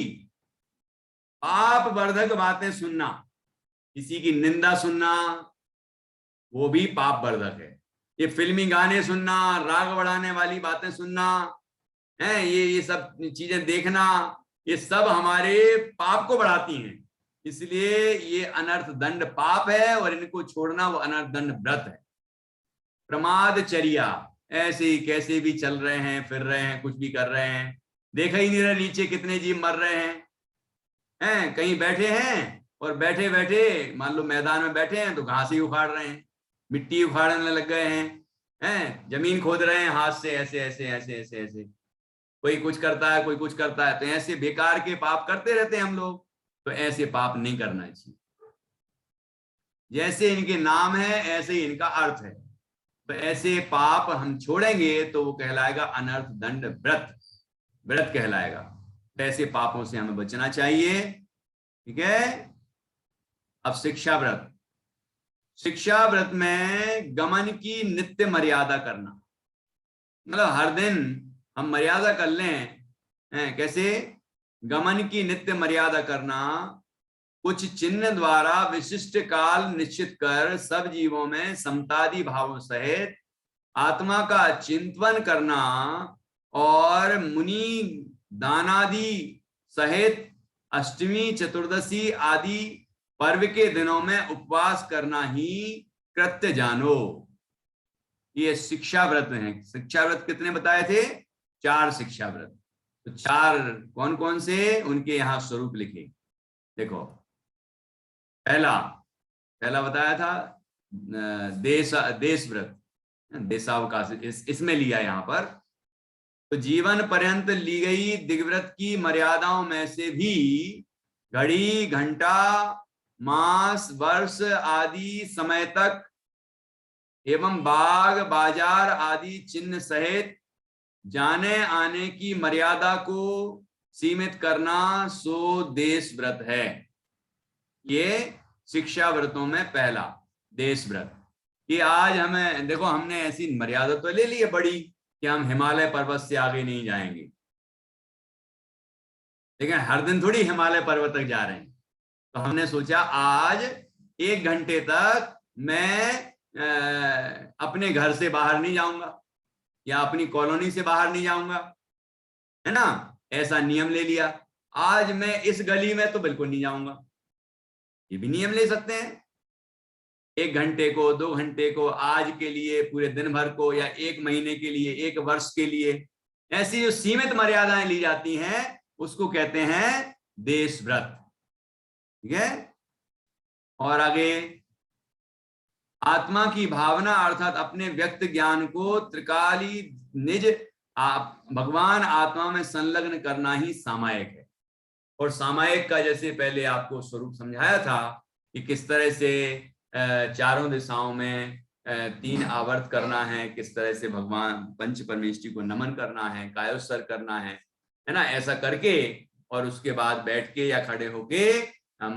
पाप वर्धक बातें सुनना, किसी की निंदा सुनना, वो भी पाप वर्धक है। ये फिल्मी गाने सुनना, राग बढ़ाने वाली बातें सुनना, है ये सब चीजें देखना, ये सब हमारे पाप को बढ़ाती हैं। इसलिए ये अनर्थ दंड पाप है और इनको छोड़ना वो अनर्थ दंड व्रत है। प्रमादचर्या, ऐसे ही कैसे भी चल रहे हैं, फिर रहे हैं, कुछ भी कर रहे हैं, देखा ही नहीं रहा नीचे कितने जीव मर रहे हैं, कहीं बैठे हैं और बैठे बैठे मान लो मैदान में बैठे हैं तो घास ही उखाड़ रहे हैं, मिट्टी उखाड़ने लग गए हैं, जमीन खोद रहे हैं हाथ से, ऐसे ऐसे ऐसे ऐसे ऐसे, कोई कुछ करता है कोई कुछ करता है। तो ऐसे बेकार के पाप करते रहते हैं हम लोग। तो ऐसे पाप नहीं करना चाहिए। जैसे इनके नाम है ऐसे ही इनका अर्थ है। तो ऐसे पाप हम छोड़ेंगे तो वो कहलाएगा अनर्थ दंड व्रत, व्रत कहलाएगा। ऐसे पापों से हमें बचना चाहिए, ठीक है। अब शिक्षा व्रत, शिक्षा व्रत में गमन की नित्य मर्यादा करना, मतलब हर दिन हम मर्यादा कर लें। कैसे? गमन की नित्य मर्यादा करना, कुछ चिन्ह द्वारा विशिष्ट काल निश्चित कर सब जीवों में समतादि भावों सहित आत्मा का चिंतन करना, और मुनि दानादि सहित अष्टमी चतुर्दशी आदि पर्व के दिनों में उपवास करना ही कृत्य जानो। ये शिक्षा व्रत है। शिक्षा व्रत कितने बताए थे? 4 शिक्षा व्रत। तो 4 कौन कौन से, उनके यहां स्वरूप लिखे। देखो, पहला बताया था देश व्रत, देशावकाश, इसमें लिया यहां पर। तो जीवन पर्यंत ली गई दिग्व्रत की मर्यादाओं में से भी घड़ी, घंटा, मास, वर्ष आदि समय तक एवं बाग बाजार आदि चिन्ह सहित जाने आने की मर्यादा को सीमित करना सो देश व्रत है। ये शिक्षा व्रतों में पहला देश व्रत, कि आज हमें देखो, हमने ऐसी मर्यादा तो ले ली है बड़ी कि हम हिमालय पर्वत से आगे नहीं जाएंगे, लेकिन हर दिन थोड़ी हिमालय पर्वत तक जा रहे हैं। तो हमने सोचा आज 1 घंटे तक मैं अपने घर से बाहर नहीं जाऊंगा या अपनी कॉलोनी से बाहर नहीं जाऊंगा, है ना, ऐसा नियम ले लिया। आज मैं इस गली में तो बिल्कुल नहीं जाऊंगा, ये भी नियम ले सकते हैं। 1 घंटे को, 2 घंटे को, आज के लिए, पूरे दिन भर को, या 1 महीने के लिए, 1 वर्ष के लिए, ऐसी जो सीमित मर्यादाएं ली जाती हैं उसको कहते हैं देश व्रत। ठीक है। और आगे, आत्मा की भावना अर्थात अपने व्यक्त ज्ञान को त्रिकाली निज भगवान आत्मा में संलग्न करना ही सामायिक है। और सामायिक का जैसे पहले आपको स्वरूप समझाया था कि किस तरह से चारों दिशाओं में 3 आवर्त करना है, किस तरह से भगवान पंच परमेष्टि को नमन करना है, कायोत्सर्ग करना है ना, ऐसा करके, और उसके बाद बैठ के या खड़े होके हम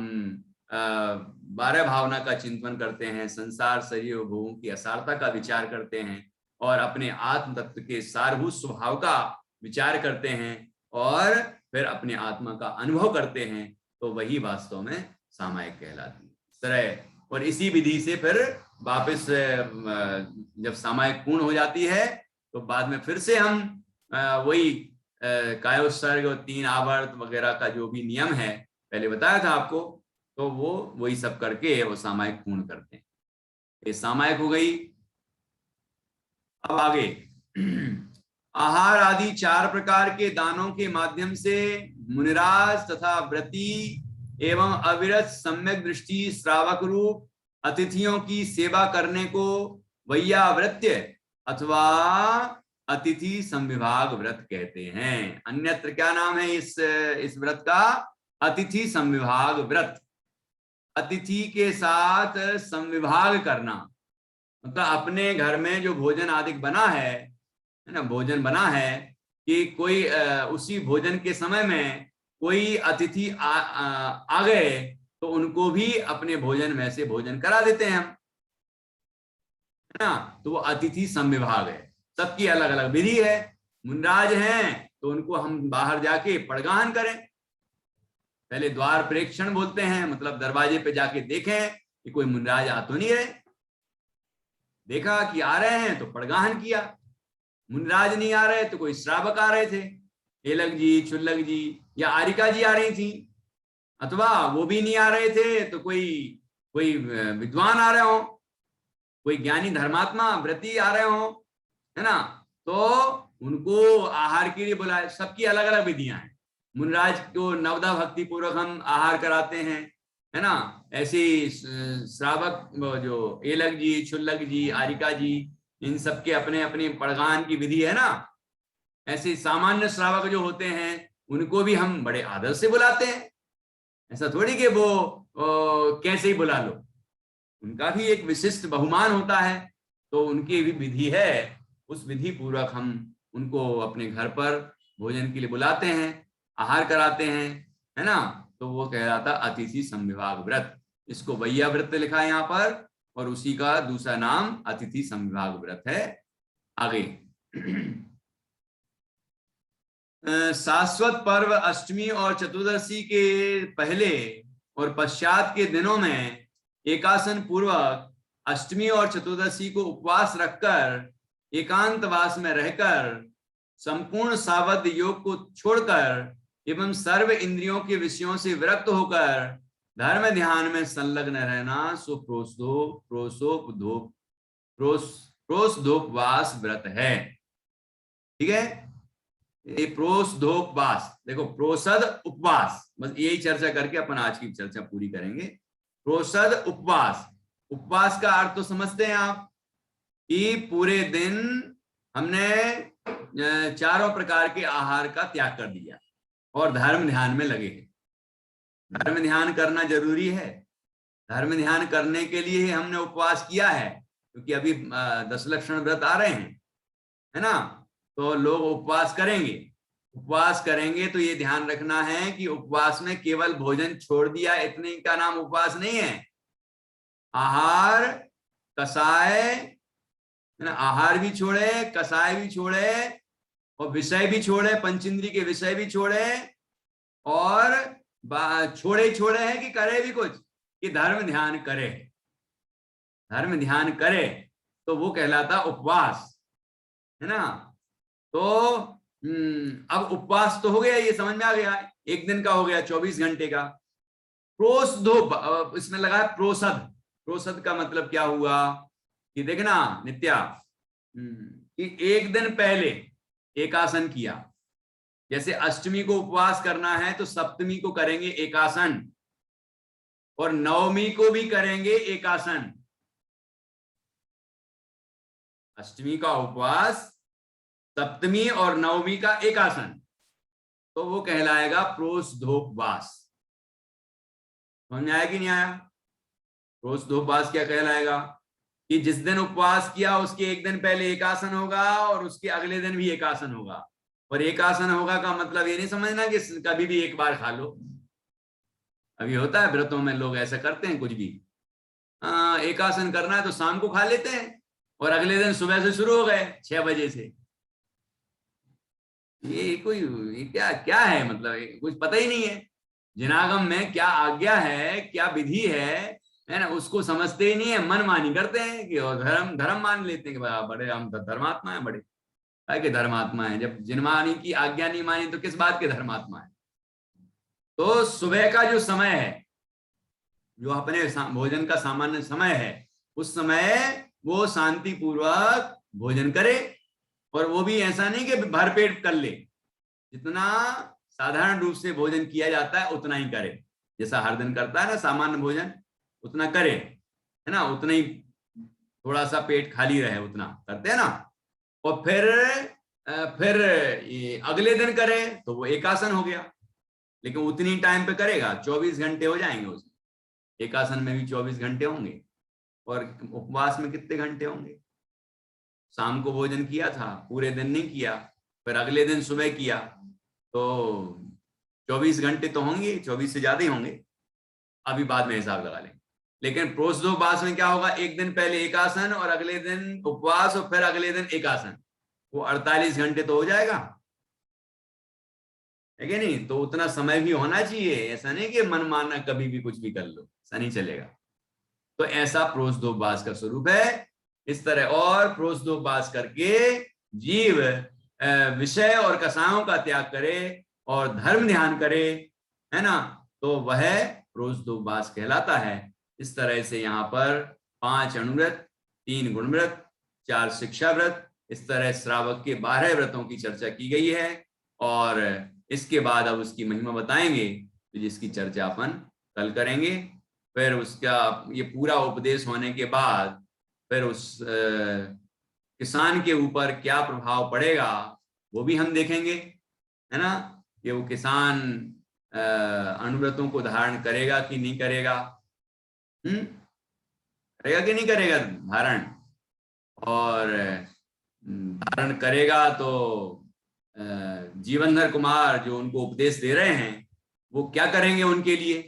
12 भावना का चिंतन करते हैं, संसार शरीर और भोगों की असारता का विचार करते हैं, और अपने आत्म तत्व के सारभूत स्वभाव का विचार करते हैं, और फिर अपने आत्मा का अनुभव करते हैं, तो वही वास्तव में सामायिक कहलाती है। इस तरह, और इसी विधि से फिर वापस जब सामायिक पूर्ण हो जाती है तो बाद में फिर से हम वही कायोत्सर्ग और 3 आवर्त वगैरह का जो भी नियम है पहले बताया था आपको, तो वो वही सब करके वो सामायिक पूर्ण करते हैं। ये सामायिक हो गई। अब आगे, आहार आदि 4 प्रकार के दानों के माध्यम से मुनिराज तथा व्रती एवं अविरत सम्यक दृष्टि श्रावक रूप अतिथियों की सेवा करने को वैयावृत्य अथवा अतिथि संविभाग व्रत कहते हैं। अन्यत्र क्या नाम है इस व्रत का? अतिथि संविभाग व्रत। अतिथि के साथ संविभाग करना, मतलब अपने घर में जो भोजन आदि बना है ना, भोजन बना है, कि कोई उसी भोजन के समय में कोई अतिथि आ गए तो उनको भी अपने भोजन में से भोजन करा देते हैं हम, है ना। तो वो अतिथि संविभाग है, सबकी अलग अलग विधि है। मुनराज हैं तो उनको हम बाहर जाके पड़गाहन करें, पहले द्वार प्रेक्षण बोलते हैं, मतलब दरवाजे पे जाके देखें कि कोई मुनराज आ तो नहीं रहे, देखा कि आ रहे हैं तो पड़गाहन किया, मुनराज नहीं आ रहे तो कोई श्रावक आ रहे थे, एलक जी, चुल्लक जी या आरिका जी आ रही थी, अथवा वो भी नहीं आ रहे थे तो कोई विद्वान आ रहे हो, कोई ज्ञानी धर्मात्मा व्रती आ रहे हो, है ना, तो उनको आहार के लिए बुलाए। सबकी अलग अलग विधियां हैं। मुनराज को नवदा भक्ति पूर्वक हम आहार कराते हैं, है ना। ऐसे श्रावक जो एलक जी, छुल्लक जी, आरिका जी, इन सबके अपने अपने पड़गान की विधि है ना। ऐसे सामान्य श्रावक जो होते हैं उनको भी हम बड़े आदर से बुलाते हैं, ऐसा थोड़ी कि वो कैसे ही बुला लो, उनका भी एक विशिष्ट बहुमान होता है, तो उनकी भी विधि है, उस विधि पूर्वक हम उनको अपने घर पर भोजन के लिए बुलाते हैं, आहार कराते हैं, है ना। तो वो कहलाता अतिथि संविभाग व्रत। इसको वैया व्रत लिखा है यहाँ पर, और उसी का दूसरा नाम अतिथि संविभाग व्रत है। आगे, शाश्वत पर्व अष्टमी और चतुर्दशी के पहले और पश्चात के दिनों में एकासन पूर्वक अष्टमी और चतुर्दशी को उपवास रखकर एकांतवास में रहकर संपूर्ण सावध योग को छोड़कर एवं सर्व इंद्रियों के विषयों से विरक्त होकर धर्म ध्यान में संलग्न रहना सो प्रोसधोपवास व्रत है। ठीक है, ये प्रोसधोपवास, देखो प्रोसद उपवास, बस यही चर्चा करके अपन आज की चर्चा पूरी करेंगे। प्रोसद उपवास, उपवास का अर्थ तो समझते हैं आप कि पूरे दिन हमने 4 प्रकार के आहार का त्याग कर दिया और धर्म ध्यान में लगे हैं। धर्म ध्यान करना जरूरी है, धर्म ध्यान करने के लिए हमने उपवास किया है, क्योंकि अभी 10 लक्षण व्रत आ रहे हैं, है ना, तो लोग उपवास करेंगे। उपवास करेंगे तो ये ध्यान रखना है कि उपवास में केवल भोजन छोड़ दिया इतने का नाम उपवास नहीं है। आहार, कसाय, है ना, आहार भी छोड़े, कसाय भी छोड़े, और विषय भी छोड़े, पंचेंद्रिय के विषय भी छोड़े, और छोड़े छोड़े हैं कि करे भी कुछ, कि धर्म ध्यान करे। धर्म ध्यान करे तो वो कहलाता उपवास, है ना। तो अब उपवास तो हो गया, ये समझ में आ गया, एक दिन का हो गया, 24 घंटे का। प्रोसधो, इसमें लगा है प्रोसद। प्रोसद का मतलब क्या हुआ कि देखना नित्या, कि एक दिन पहले एकासन किया। जैसे अष्टमी को उपवास करना है तो सप्तमी को करेंगे एकासन, और नवमी को भी करेंगे एकासन। अष्टमी का उपवास, सप्तमी और नवमी का एकासन, तो वो कहलाएगा प्रोसधोपवास। समझ में आया कि नहीं आया? प्रोसधोपवास क्या कहलाएगा कि जिस दिन उपवास किया उसके एक दिन पहले एकासन होगा और उसके अगले दिन भी एकासन होगा। और एकासन होगा का मतलब ये नहीं समझना कि कभी भी एक बार खा लो। अभी होता है व्रतों में लोग ऐसा करते हैं, कुछ भी एकासन करना है तो शाम को खा लेते हैं और अगले दिन सुबह से शुरू हो गए 6 बजे से। ये क्या क्या है, मतलब कुछ पता ही नहीं है जिनागम में क्या आज्ञा है, क्या विधि है ना, उसको समझते ही नहीं है। मनमानी करते हैं कि और धर्म धर्म मान लेते हैं कि बड़े हम धर्मात्मा है, बड़े के धर्मात्मा है। जब जिनमानी की आज्ञा नहीं मानी तो किस बात के धर्मात्मा है? तो सुबह का जो समय है, जो अपने भोजन का सामान्य समय है, उस समय वो शांति पूर्वक भोजन करे। और वो भी ऐसा नहीं कि भरपेट कर ले, जितना साधारण रूप से भोजन किया जाता है उतना ही करे। जैसा हर दिन करता है ना सामान्य भोजन, उतना करे, है ना, उतना ही, थोड़ा सा पेट खाली रहे उतना करते हैं ना। और फिर अगले दिन करे तो वो एकासन हो गया, लेकिन उतनी टाइम पे करेगा, 24 घंटे हो जाएंगे उसमें। एकासन में भी 24 घंटे होंगे, और उपवास में कितने घंटे होंगे? शाम को भोजन किया था, पूरे दिन नहीं किया, फिर अगले दिन सुबह किया, तो 24 घंटे तो होंगे, 24 से ज्यादा ही होंगे। अभी बाद में हिसाब लगा लेंगे। लेकिन प्रोसधोपवास में क्या होगा, एक दिन पहले एकासन और अगले दिन उपवास और फिर अगले दिन एकासन, वो 48 घंटे तो हो जाएगा, है कि नहीं? तो उतना समय भी होना चाहिए, ऐसा नहीं कि मन माना कभी भी कुछ भी कर लो, ऐसा नहीं चलेगा। तो ऐसा प्रोसधोपवास का स्वरूप है। इस तरह और प्रोसधोपवास करके जीव विषय और कसायों का त्याग करे और धर्म ध्यान करे, है ना, तो वह प्रोसधोपवास कहलाता है। इस तरह से यहाँ पर 5 अणुव्रत, 3 गुणव्रत, 4 शिक्षा व्रत, इस तरह श्रावक के 12 व्रतों की चर्चा की गई है। और इसके बाद अब उसकी महिमा बताएंगे, तो जिसकी चर्चा अपन कल करेंगे। फिर उसका ये पूरा उपदेश होने के बाद फिर उस किसान के ऊपर क्या प्रभाव पड़ेगा वो भी हम देखेंगे, है ना, कि वो किसान अणुव्रतों को धारण करेगा कि नहीं करेगा, करेगा कि नहीं करेगा धारण। और धारण करेगा तो जीवनधर कुमार जो उनको उपदेश दे रहे हैं वो क्या करेंगे उनके लिए,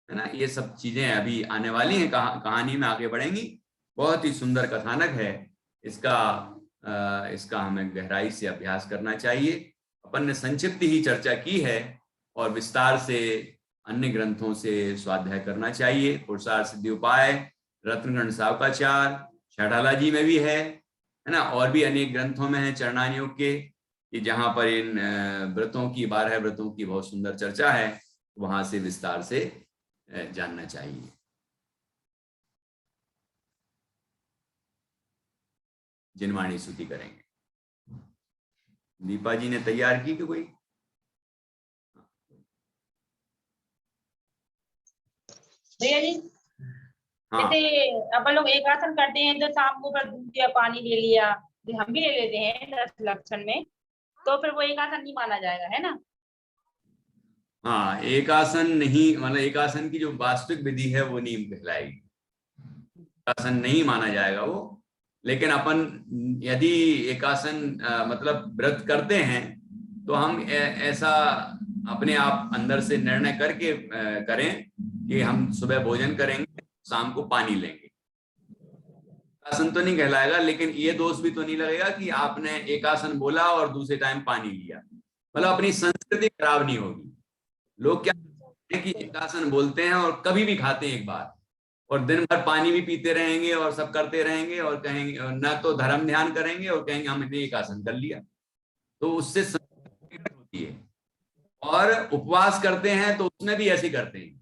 है ना। ये सब चीजें अभी आने वाली हैं, कहानी में आगे बढ़ेंगी। बहुत ही सुंदर कथानक है इसका हमें गहराई से अभ्यास करना चाहिए। अपन ने संक्षिप्त ही चर्चा की है और विस्तार से अन्य ग्रंथों से स्वाध्याय करना चाहिए। पुरुषार्थ सिद्धि उपाय, रत्नगण सावकाचार, छठाला जी में भी है ना, और भी अनेक ग्रंथों में है चरणान योग के, कि जहां पर इन व्रतों की 12 व्रतों की बहुत सुंदर चर्चा है, वहां से विस्तार से जानना चाहिए। जिनवाणी स्तुति करेंगे। दीपा जी ने तैयार की कि कोई? भैया जी, हाँ, जैसे अपन लोग एक आसन करते हैं तो शाम को फिर दूध या पानी ले लिया, हम भी ले लेते हैं 10 लक्षण में, तो फिर वो एक आसन नहीं माना जाएगा, है ना? हाँ, एक आसन नहीं, मतलब एक आसन की जो वास्तविक विधि है वो नीम कहलाएगी। एकासन नहीं माना जाएगा वो। लेकिन अपन यदि एकासन मतलब व्रत करते हैं तो हम ऐसा अपने आप अंदर से निर्णय करके करें कि हम सुबह भोजन करेंगे, शाम को पानी लेंगे। एकासन तो नहीं कहलाएगा, लेकिन ये दोष भी तो नहीं लगेगा कि आपने एकासन बोला और दूसरे टाइम पानी लिया। मतलब अपनी संस्कृति खराब नहीं होगी। लोग क्या है कि एकासन बोलते हैं और कभी भी खाते हैं एक बार, और दिन भर पानी भी पीते रहेंगे और सब करते रहेंगे और कहेंगे ना तो धर्म ध्यान करेंगे और कहेंगे हमने एक आसन कर लिया। तो उससे होती है। और उपवास करते हैं तो उसमें भी ऐसे करते हैं,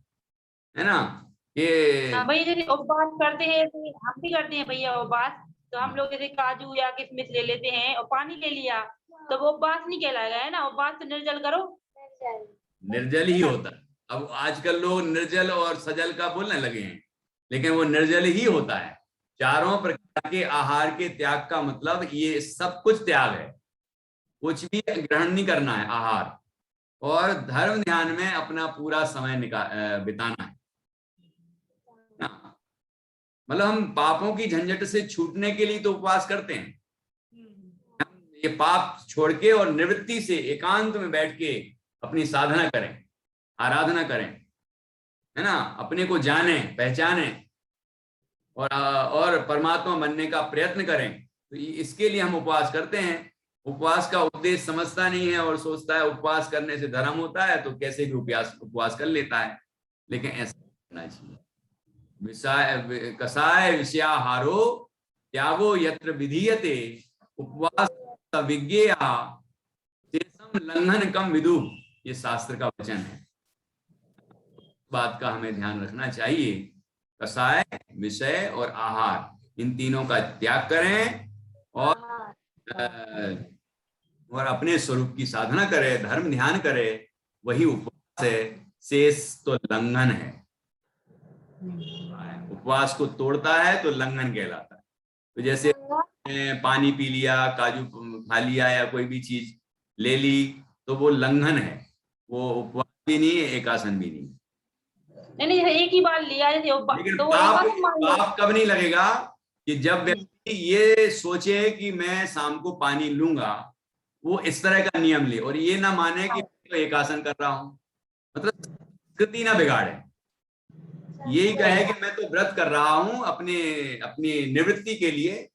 है ना, कि भैया जैसे उपवास करते हैं तो हम भी करते हैं भैया उपवास। तो हम लोग जैसे काजू या किशमिश ले लेते हैं और पानी ले लिया, तो वो उपवास नहीं कहलाएगा, है ना। उपवास तो निर्जल करो, निर्जल ही होता है। अब आजकल लोग निर्जल और सजल का बोलने लगे हैं, लेकिन वो निर्जल ही होता है। चारों प्रकार के आहार के त्याग का मतलब ये सब कुछ त्याग है, कुछ भी ग्रहण नहीं करना है आहार, और धर्म ध्यान में अपना पूरा समय बिताना है ना। मतलब हम पापों की झंझट से छूटने के लिए तो उपवास करते हैं। हम ये पाप छोड़ के और निवृत्ति से एकांत में बैठ के अपनी साधना करें, आराधना करें, है ना, अपने को जाने पहचाने और परमात्मा बनने का प्रयत्न करें। तो इसके लिए हम उपवास करते हैं। उपवास का उद्देश्य समझता नहीं है और सोचता है उपवास करने से धर्म होता है, तो कैसे भी उपवास कर लेता है। लेकिन ऐसा करना चाहिए। विषय कसाय विषयाहारो त्यागो यत्र विधीयते उपवास विज्ञेया शेषम लंघन कम विदु, ये शास्त्र का वचन है। बात का हमें ध्यान रखना चाहिए। कसाय, विषय और आहार, इन तीनों का त्याग करें और अपने स्वरूप की साधना करें, धर्म ध्यान करें, वही उपवास है। शेष तो लंघन है। उपवास को तोड़ता है तो लंघन कहलाता है। तो जैसे पानी पी लिया, काजू खा लिया या कोई भी चीज ले ली, तो वो लंघन है, वो उपवास भी नहीं है, एकासन भी नहीं। नहीं एक ही बार लिया जैसे लेकिन तो पाप कब नहीं लगेगा कि जब व्यक्ति ये सोचे कि मैं शाम को पानी लूंगा, वो इस तरह का नियम ले और ये ना माने कि मैं तो एकासन कर रहा हूं, मतलब संस्कृति ना बिगाड़े। यही कहे कि मैं तो व्रत कर रहा हूं अपने अपनी निवृत्ति के लिए,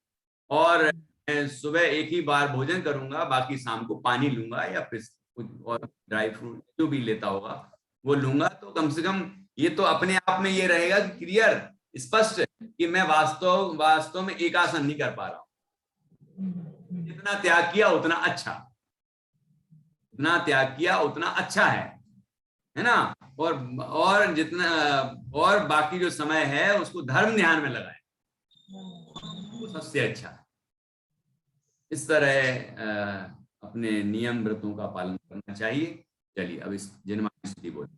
और मैं सुबह एक ही बार भोजन करूंगा, बाकी शाम को पानी लूंगा या फिर कुछ और ड्राई फ्रूट जो भी लेता होगा वो लूंगा। तो कम से कम ये तो अपने आप में ये रहेगा क्लियर, स्पष्ट, कि मैं वास्तव में एकासन नहीं कर पा रहा हूं। जितना त्याग किया उतना अच्छा, जितना त्याग किया उतना अच्छा है ना। और जितना और बाकी जो समय है उसको धर्म ध्यान में लगाए, वो सबसे अच्छा है। इस तरह अपने नियम व्रतों का पालन करना चाहिए। चलिए अब इस जन्माष्टमी स्तुति बोलिए।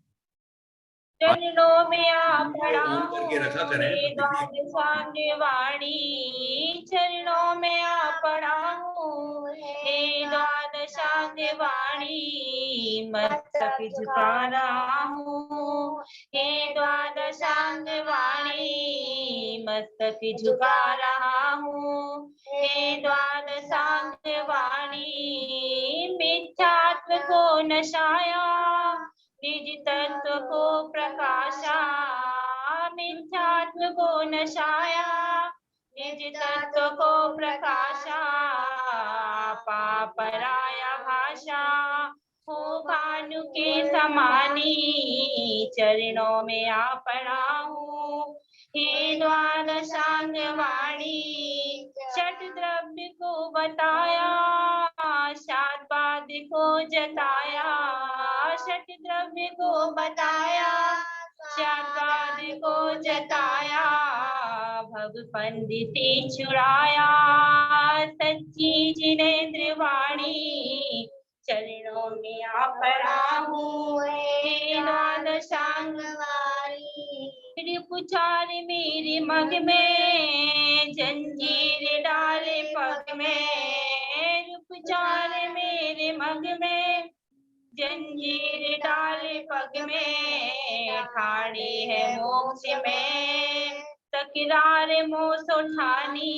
चरणों में आ पड़ा ऑन करके रखा करें तो द्वादशांग वाणी, चरणों में आ पड़ा हूँ हे द्वादशांग वाणी, मस्तक झुका रहा हूँ हे द्वादशांग वाणी, मस्तक झुका रहा हूँ हे द्वादशांग वाणी। मिथ्यात्व को नशाया निज तत्व को प्रकाशा, मिथ्यात्व को नशाया निज तत्व को प्रकाशा, पापराया भाषा हो भानु के समानी, चरणों में आ पड़ा हूँ हे द्वादशांग वाणी। षट द्रव्य को बताया शादवाद को जताया, षट द्रव्य को बताया शादवाद को जताया, भव पंडिती छुड़ाया सच्ची जिनेन्द्र वाणी, चरणों में आ पड़ा हूँ हे द्वादशांग वाणी। पुचार मेरे मग में जंजीर डाले पग में, पुचार मेरे मग में जंजीर डाले पग में, ठाड़े है मोक्ष में तकरार मोस उठानी,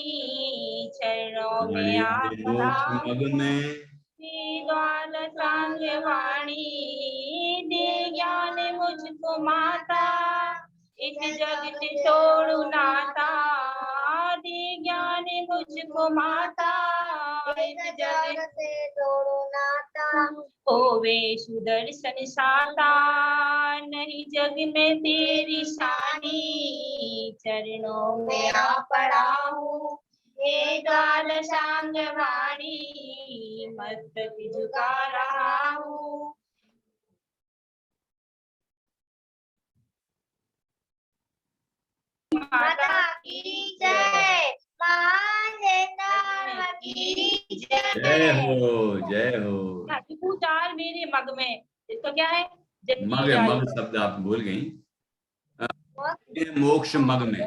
चरणों में आप मोक्ष मग में द्वार सांग वाणी, दे ज्ञान मुझको माता, इस जग से तोड़ू नाता, दे ज्ञान मुझको माता, इस जग से तोड़ू नाता, होवे सुदर्शन साता, नहीं जग में तेरी शानी, चरणों में आ पड़ा हूँ, हे द्वार सांग वाणी, मस्तक झुका रहा हूँ। माता की जय, महान की जय हो, जय हो। उतार मेरे मग में, इसको क्या है? मग, मग शब्द आप भूल गई। मोक्ष मग में,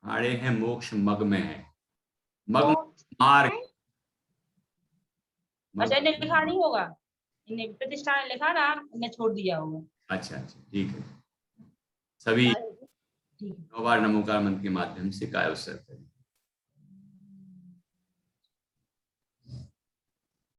हाड़े हैं मोक्ष मग में है, मग मार्ग। अच्छा, इन्हें लिखा नहीं होगा, इन्हें प्रतिष्ठान लिखा ना, इन्हें छोड़ दिया होगा। अच्छा अच्छा, ठीक है। सभी 9 बार नमोकार मंत्र के माध्यम से काय उत्सर्ग करें।